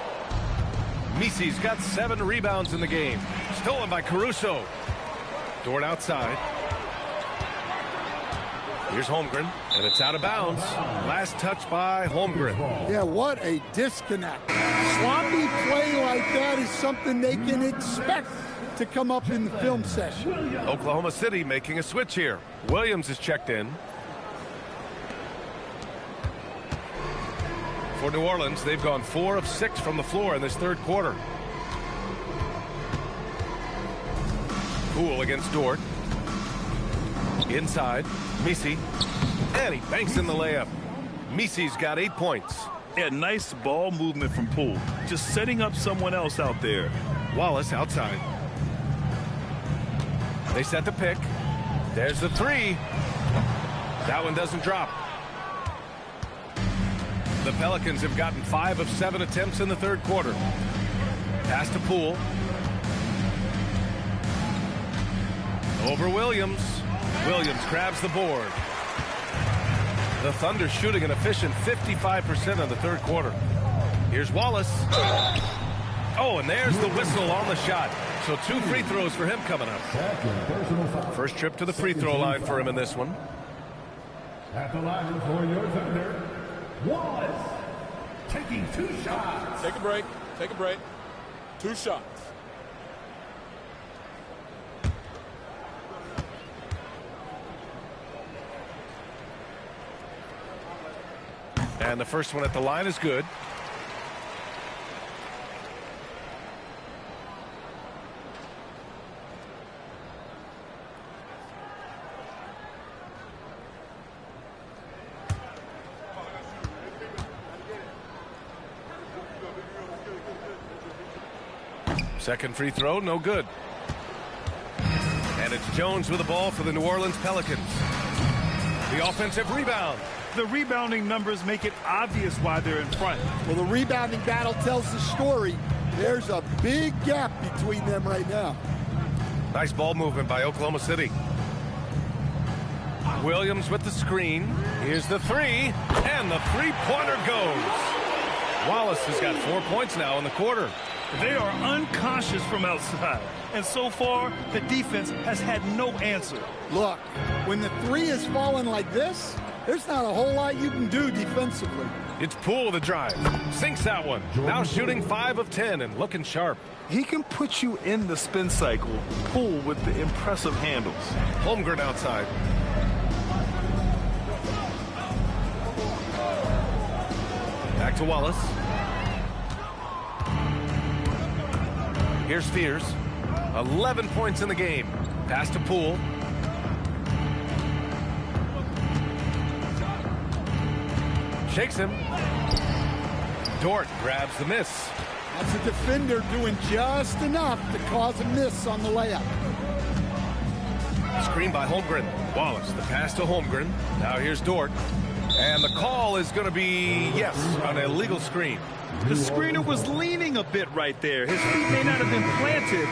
A: Misi's got 7 rebounds in the game. Stolen by Caruso. Dort outside. Here's Holmgren, and it's out of bounds. Last touch by Holmgren.
C: Yeah, what a disconnect. Sloppy play like that is something they can expect to come up in the film session.
A: Oklahoma City making a switch here. Williams is checked in. For New Orleans, they've gone 4 of 6 from the floor in this third quarter. Poole against Dort. Inside, Misi. And he banks in the layup. Misi's got 8 points.
B: Yeah, nice ball movement from Poole. Just setting up someone else out there.
A: Wallace outside. They set the pick. There's the 3. That one doesn't drop. The Pelicans have gotten 5 of 7 attempts in the third quarter. Pass to Poole. Over Williams. Williams grabs the board. The Thunder shooting an efficient 55% in the third quarter. Here's Wallace. Oh, and there's the whistle on the shot. So 2 free throws for him coming up. First trip to the free throw line for him in this one.
E: At the line for your Thunder, Wallace taking 2 shots.
F: Take a break. Take a break. 2 shots.
A: And the first one at the line is good. Second free throw, no good. And it's Jones with the ball for the New Orleans Pelicans. The offensive rebound.
B: The rebounding numbers make it obvious why they're in front.
C: Well, the rebounding battle tells the story. There's a big gap between them right now.
A: Nice ball movement by Oklahoma City. Williams with the screen. Here's the three, and the three-pointer goes. Wallace has got 4 points now in the quarter.
B: They are unconscious from outside, and so far the defense has had no answer.
C: Look, when the three is falling like this, there's not a whole lot you can do defensively.
A: It's Poole the drive. Sinks that one. Now shooting 5 of 10 and looking sharp.
B: He can put you in the spin cycle. Poole with the impressive handles.
A: Holmgren outside. Back to Wallace. Here's Fears. 11 points in the game. Pass to Poole. Shakes him. Dort grabs the miss.
C: That's a defender doing just enough to cause a miss on the layup.
A: Screen by Holmgren. Wallace, the pass to Holmgren. Now here's Dort. And the call is going to be, yes, an illegal screen.
B: The screener was leaning a bit right there. His feet may not have been planted.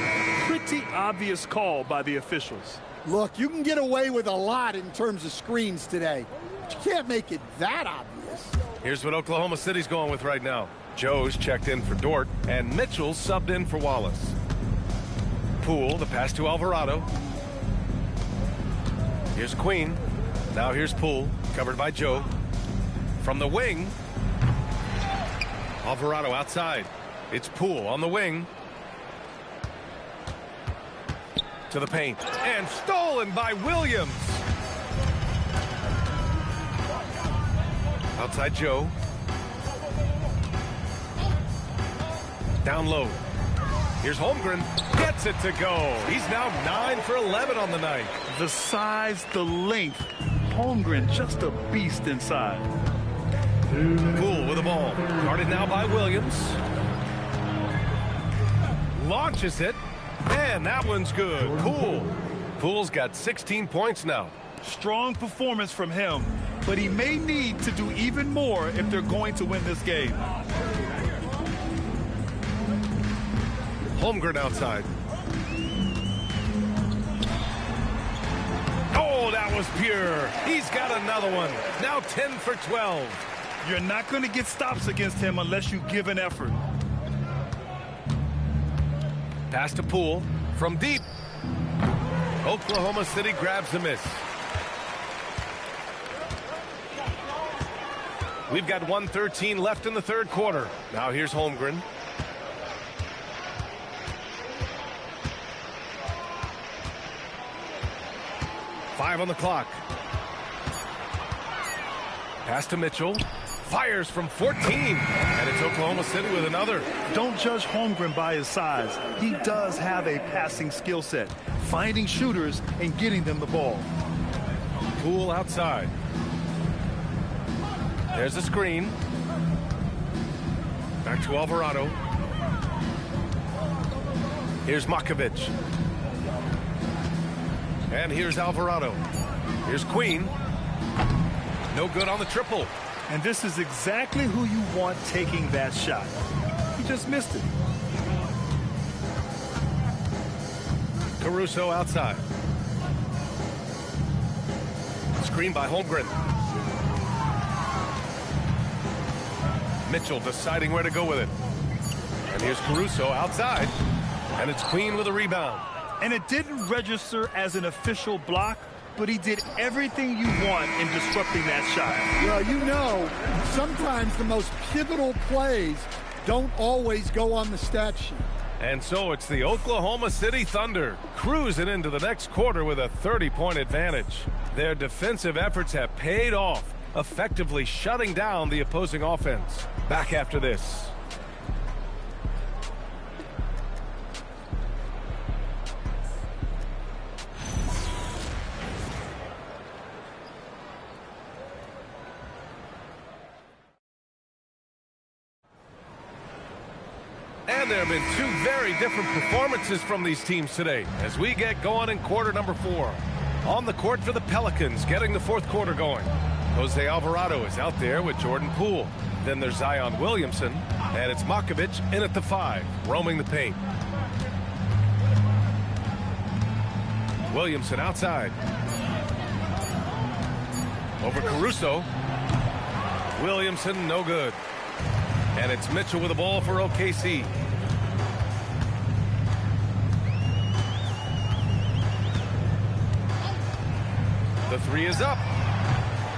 B: Pretty obvious call by the officials.
C: Look, you can get away with a lot in terms of screens today, but you can't make it that obvious.
A: Here's what Oklahoma City's going with right now. Joe's checked in for Dort, and Mitchell subbed in for Wallace. Poole, the pass to Alvarado. Here's Queen. Now here's Poole, covered by Joe. From the wing, Alvarado outside. It's Poole on the wing. To the paint. And stolen by Williams. Outside Joe. Down low. Here's Holmgren. Gets it to go. He's now 9 for 11 on the night.
B: The size, the length. Holmgren just a beast inside.
A: Poole with the ball. Guarded now by Williams. Launches it. And that one's good. Poole. Poole's got 16 points now.
B: Strong performance from him, but he may need to do even more if they're going to win this game.
A: Holmgren outside. Oh, that was pure. He's got another one. Now 10 for 12.
B: You're not going to get stops against him unless you give an effort.
A: Pass to Poole from deep. Oklahoma City grabs the miss. We've got 1:13 left in the third quarter. Now here's Holmgren. Five on the clock. Pass to Mitchell. Fires from 14. And it's Oklahoma City with another.
B: Don't judge Holmgren by his size. He does have a passing skill set, finding shooters and getting them the ball.
A: Poole outside. There's the screen. Back to Alvarado. Here's Makovich. And here's Alvarado. Here's Queen. No good on the triple.
B: And this is exactly who you want taking that shot. He just missed it.
A: Caruso outside. Screen by Holmgren. Mitchell deciding where to go with it. And here's Caruso outside. And it's Queen with a rebound.
B: And it didn't register as an official block, but he did everything you want in disrupting that shot.
C: Well, you know, sometimes the most pivotal plays don't always go on the stat sheet.
A: And so it's the Oklahoma City Thunder cruising into the next quarter with a 30-point advantage. Their defensive efforts have paid off effectively shutting down the opposing offense. Back after this. And there have been two very different performances from these teams today as we get going in quarter number 4. On the court for the Pelicans, getting the fourth quarter going. Jose Alvarado is out there with Jordan Poole. Then there's Zion Williamson, and it's Makovic in at the 5, roaming the paint. Williamson outside. Over Caruso. Williamson, no good. And it's Mitchell with the ball for OKC. The 3 is up.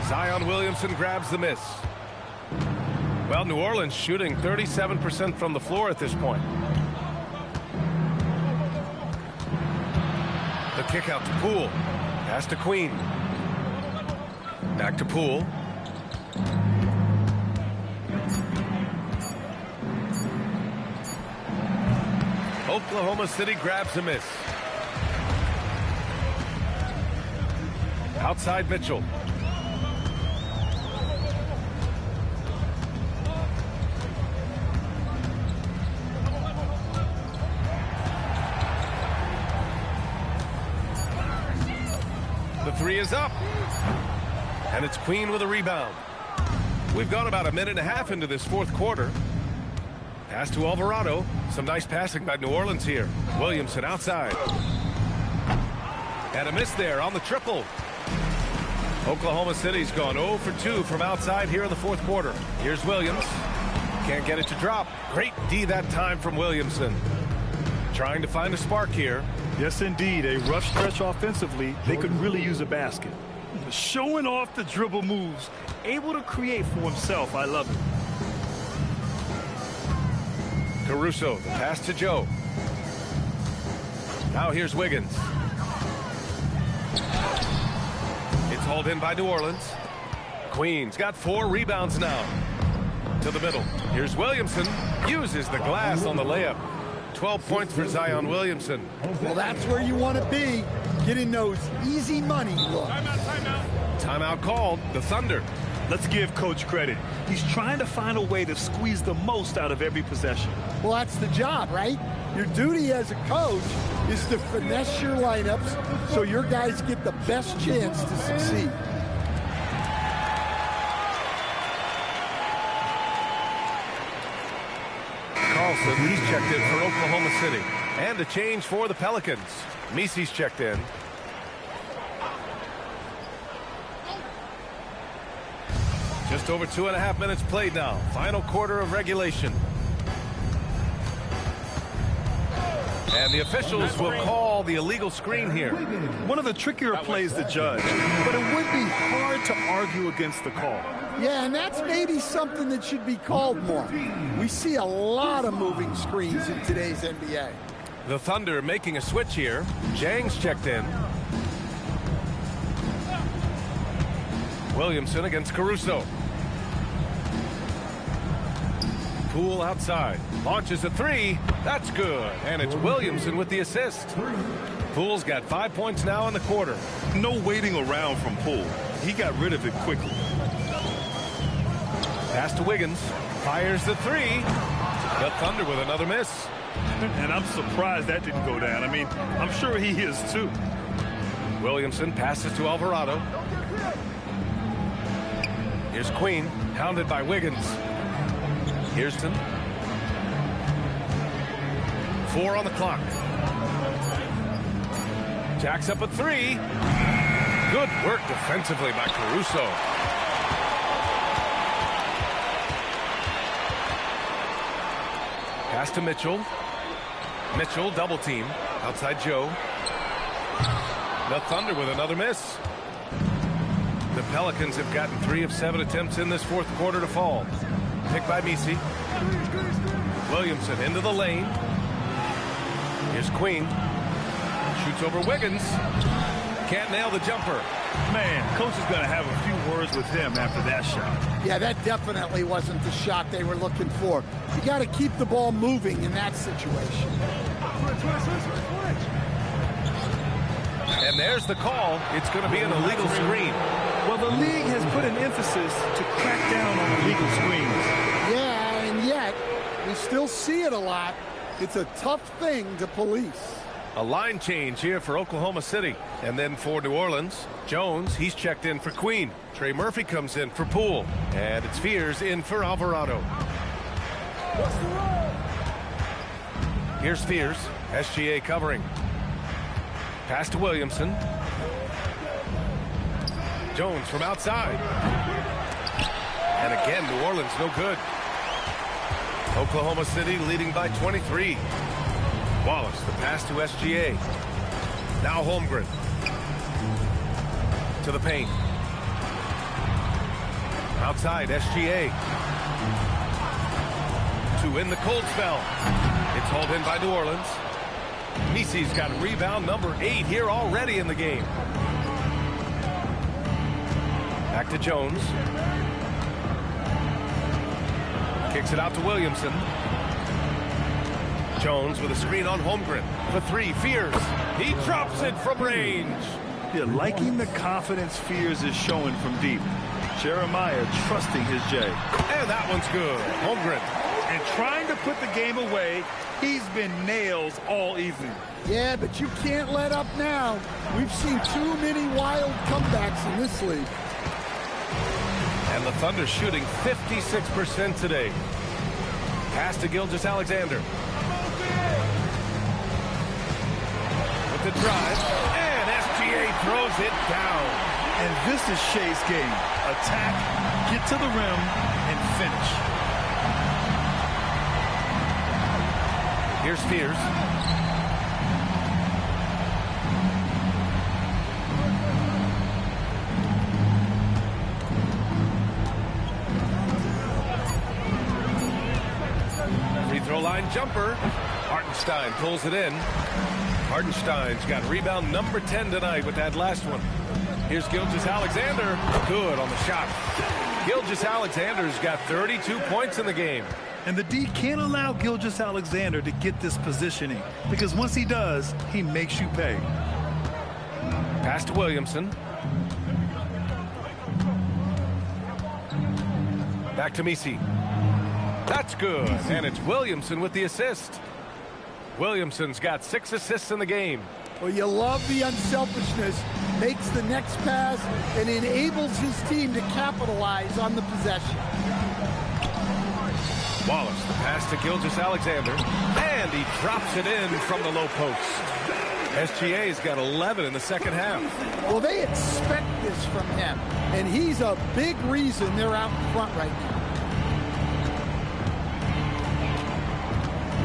A: Zion Williamson grabs the miss. Well, New Orleans shooting 37% from the floor at this point. The kick out to Poole. Pass to Queen. Back to Poole. Oklahoma City grabs a miss. Outside Mitchell. The 3 is up. And it's Queen with a rebound. We've gone about a minute and a half into this fourth quarter. Pass to Alvarado. Some nice passing by New Orleans here. Williamson outside. And a miss there on the triple. Oklahoma City's gone 0 for 2 from outside here in the fourth quarter. Here's Williams. Can't get it to drop. Great D that time from Williamson. Trying to find a spark here.
B: Yes, indeed. A rough stretch offensively. They could really use a basket. Showing off the dribble moves. Able to create for himself. I love it.
A: Caruso, the pass to Joe. Now here's Wiggins. It's hauled in by New Orleans. Queen's got 4 rebounds now. To the middle. Here's Williamson. Uses the glass on the layup. 12 points for Zion Williamson.
C: Well, that's where you want to be, getting those easy money looks.
A: Timeout called. The Thunder.
B: Let's give Coach credit. He's trying to find a way to squeeze the most out of every possession.
C: Well, that's the job, right? Your duty as a coach is to finesse your lineups so your guys get the best chance to succeed.
A: Carlson, he's checked in for Oklahoma City. And a change for the Pelicans. Misi's checked in. Just over 2.5 minutes played now. Final quarter of regulation. And the officials will call the illegal screen here.
B: One of the trickier plays to judge, but it would be hard to argue against the call.
C: Yeah, and that's maybe something that should be called more. We see a lot of moving screens in today's NBA.
A: The Thunder making a switch here. Jang's checked in. Williamson against Caruso. Poole outside. Launches a 3. That's good. And it's Williamson with the assist. Poole's got 5 points now in the quarter.
B: No waiting around from Poole. He got rid of it quickly.
A: Pass to Wiggins. Fires the 3. The Thunder with another miss.
B: And I'm surprised that didn't go down. I mean, I'm sure he is too.
A: Williamson passes to Alvarado. Here's Queen, hounded by Wiggins. Houston. 4 on the clock. Jacks up a 3. Good work defensively by Caruso. Pass to Mitchell. Mitchell double team. Outside Joe. The Thunder with another miss. The Pelicans have gotten 3 of 7 attempts in this fourth quarter to fall. Pick by Misi. Williamson into the lane. Here's Queen. Shoots over Wiggins. Can't nail the jumper.
B: Man, coach is going to have a few words with him after that shot.
C: Yeah, that definitely wasn't the shot they were looking for. You got to keep the ball moving in that situation.
A: And there's the call. It's going to be an illegal screen.
B: Well, the league has put an emphasis to crack down on illegal screens.
C: Yeah, and yet we still see it a lot. It's a tough thing to police.
A: A line change here for Oklahoma City. And then for New Orleans, Jones, he's checked in for Queen. Trey Murphy comes in for Poole. And it's Fears in for Alvarado. Here's Fears. SGA covering. Pass to Williamson. Jones from outside. And again, New Orleans no good. Oklahoma City leading by 23. Wallace, the pass to SGA. Now Holmgren. To the paint. Outside, SGA. To in the cold spell. It's hauled in by New Orleans. Misi's got rebound number 8 here already in the game. Back to Jones. Kicks it out to Williamson. Jones with a screen on Holmgren. For 3, Fears. He drops it from range.
B: Yeah, liking the confidence Fears is showing from deep. Jeremiah trusting his J.
A: And that one's good. Holmgren.
B: And trying to put the game away, he's been nails all evening.
C: Yeah, but you can't let up now. We've seen too many wild comebacks in this league.
A: And the Thunder shooting 56% today. Pass to Gilgeous-Alexander. With the drive, and SGA throws it down.
B: And this is Shea's game. Attack, get to the rim, and finish.
A: Here's Fears. Free throw line jumper. Hartenstein pulls it in. Hartenstein's got rebound number 10 tonight with that last one. Here's Gilgeous-Alexander. Good on the shot. Gilgeous-Alexander's got 32 points in the game.
B: And the D can't allow Gilgeous-Alexander to get this positioning, because once he does, he makes you pay.
A: Pass to Williamson. Back to Misi. That's good. And it's Williamson with the assist. Williamson's got 6 assists in the game.
C: Well, you love the unselfishness. Makes the next pass and enables his team to capitalize on the possession.
A: Wallace, the pass to Gilgeous-Alexander. And he drops it in from the low post. SGA's got 11 in the second half.
C: Well, they expect this from him, and he's a big reason they're out in front right now.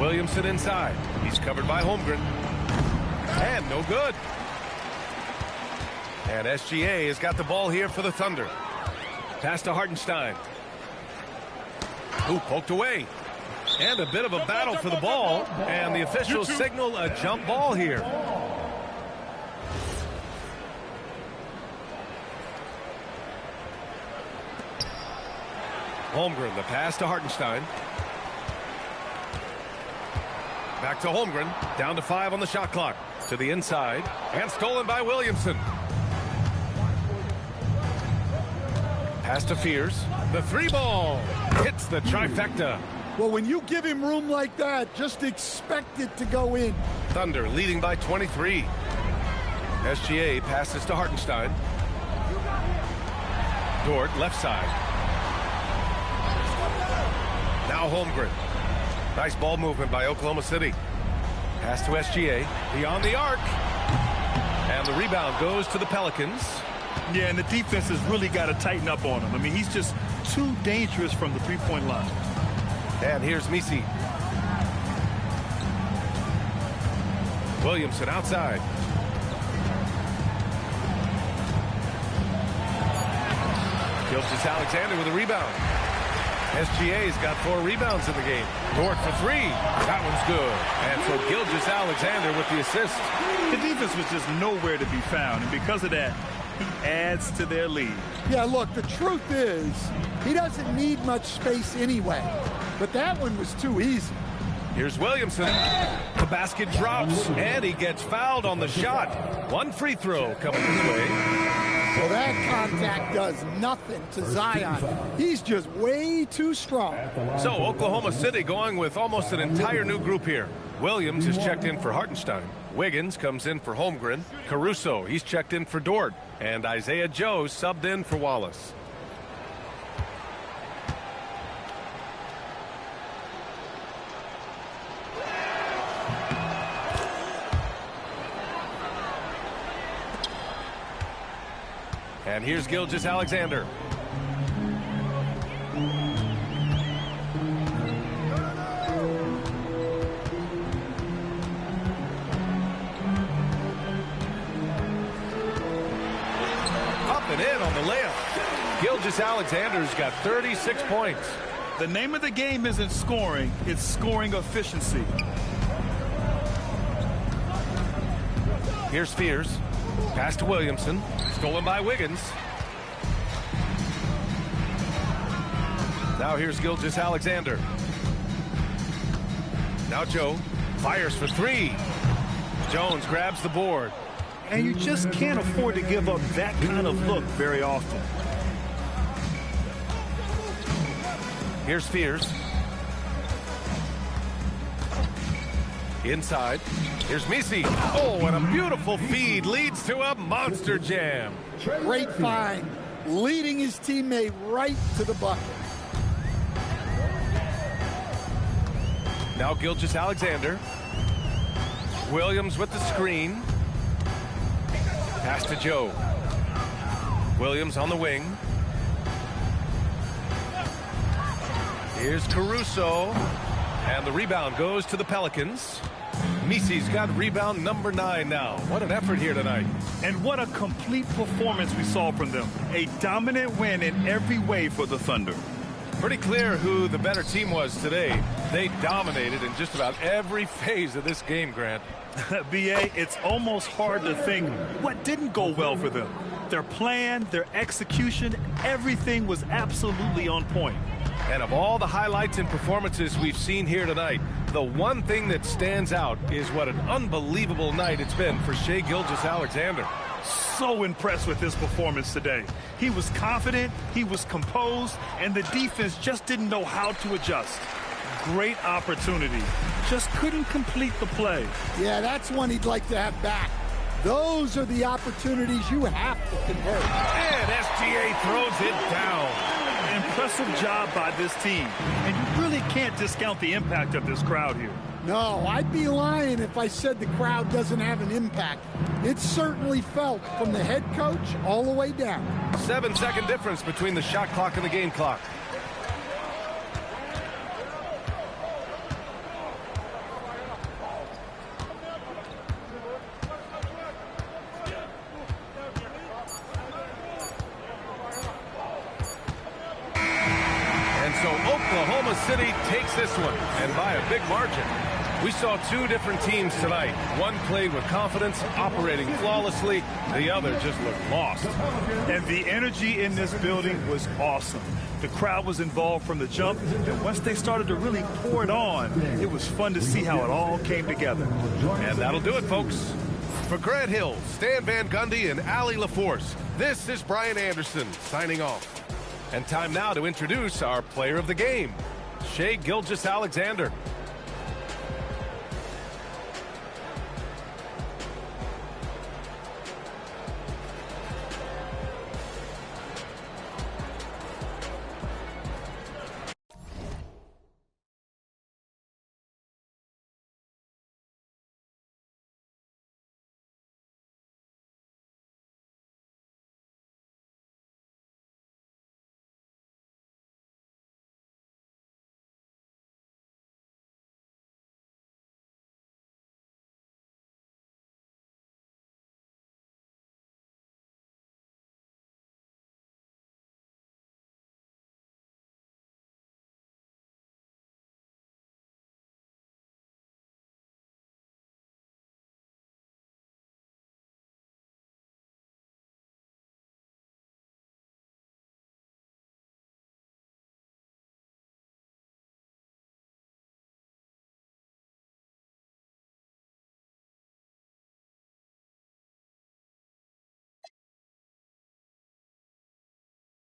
A: Williamson inside. He's covered by Holmgren. And no good. And SGA has got the ball here for the Thunder. Pass to Hartenstein. Who poked away. And a bit of a battle for the ball. And the officials signal a jump ball here. Holmgren, the pass to Hartenstein. Back to Holmgren. Down to 5 on the shot clock. To the inside. And stolen by Williamson. Pass to Fears. The 3 ball. Hits the trifecta.
C: Well, when you give him room like that, just expect it to go in.
A: Thunder leading by 23. SGA passes to Hartenstein. Dort left side. Now Holmgren. Nice ball movement by Oklahoma City. Pass to SGA. Beyond the arc. And the rebound goes to the Pelicans.
B: Yeah, and the defense has really got to tighten up on him. I mean, he's just too dangerous from the three-point line.
A: And here's Misi. Williamson outside. Gilgeous-Alexander with a rebound. SGA's got 4 rebounds in the game. Dort for 3. That one's good. And so Gilgeous-Alexander with the assist.
B: The defense was just nowhere to be found, and because of that, he adds to their lead.
C: Yeah, look, the truth is, he doesn't need much space anyway. But that one was too easy.
A: Here's Williamson. The basket drops, and he gets fouled on the shot. One free throw coming his way.
C: So that contact does nothing to Zion. He's just way too strong.
A: So Oklahoma City going with almost an entire new group here. Williams is checked in for Hartenstein. Wiggins comes in for Holmgren. Caruso, he's checked in for Dort. And Isaiah Joe subbed in for Wallace. And here's Gilgeous-Alexander. Up and in on the layup. Gilgeous-Alexander's got 36 points.
B: The name of the game isn't scoring, it's scoring efficiency.
A: Here's Fears. Pass to Williamson. Stolen by Wiggins. Now here's Gilgeous-Alexander. Now Joe fires for three. Jones grabs the board.
B: And you just can't afford to give up that kind of look very often.
A: Here's Fears. Inside. Here's Misi. Oh, and a beautiful feed leads to a monster jam.
C: Great find, leading his teammate right to the bucket.
A: Now Gilgeous-Alexander. Williams with the screen. Pass to Joe. Williams on the wing. Here's Caruso. And the rebound goes to the Pelicans. Misi's got rebound number 9 now. What an effort here tonight.
B: And what a complete performance we saw from them. A dominant win in every way for the Thunder.
A: Pretty clear who the better team was today. They dominated in just about every phase of this game, Grant.
B: B.A., it's almost hard to think what didn't go well for them. Their plan, their execution, everything was absolutely on point.
A: And of all the highlights and performances we've seen here tonight, the one thing that stands out is what an unbelievable night it's been for Shai Gilgeous-Alexander.
B: So impressed with his performance today. He was confident, he was composed, and the defense just didn't know how to adjust. Great opportunity. Just couldn't complete the play.
C: Yeah, that's one he'd like to have back. Those are the opportunities you have to convert.
A: And SGA throws it down.
B: Impressive job by this team. And you really can't discount the impact of this crowd here.
C: No, I'd be lying if I said the crowd doesn't have an impact. It's certainly felt from the head coach all the way down.
A: 7-second difference between the shot clock and the game clock. So Oklahoma City takes this one, and by a big margin. We saw two different teams tonight. One played with confidence, operating flawlessly. The other just looked lost.
B: And the energy in this building was awesome. The crowd was involved from the jump, and once they started to really pour it on, it was fun to see how it all came together.
A: And that'll do it, folks. For Grant Hill, Stan Van Gundy, and Allie LaForce, this is Brian Anderson signing off. And time now to introduce our player of the game, Shai Gilgeous-Alexander.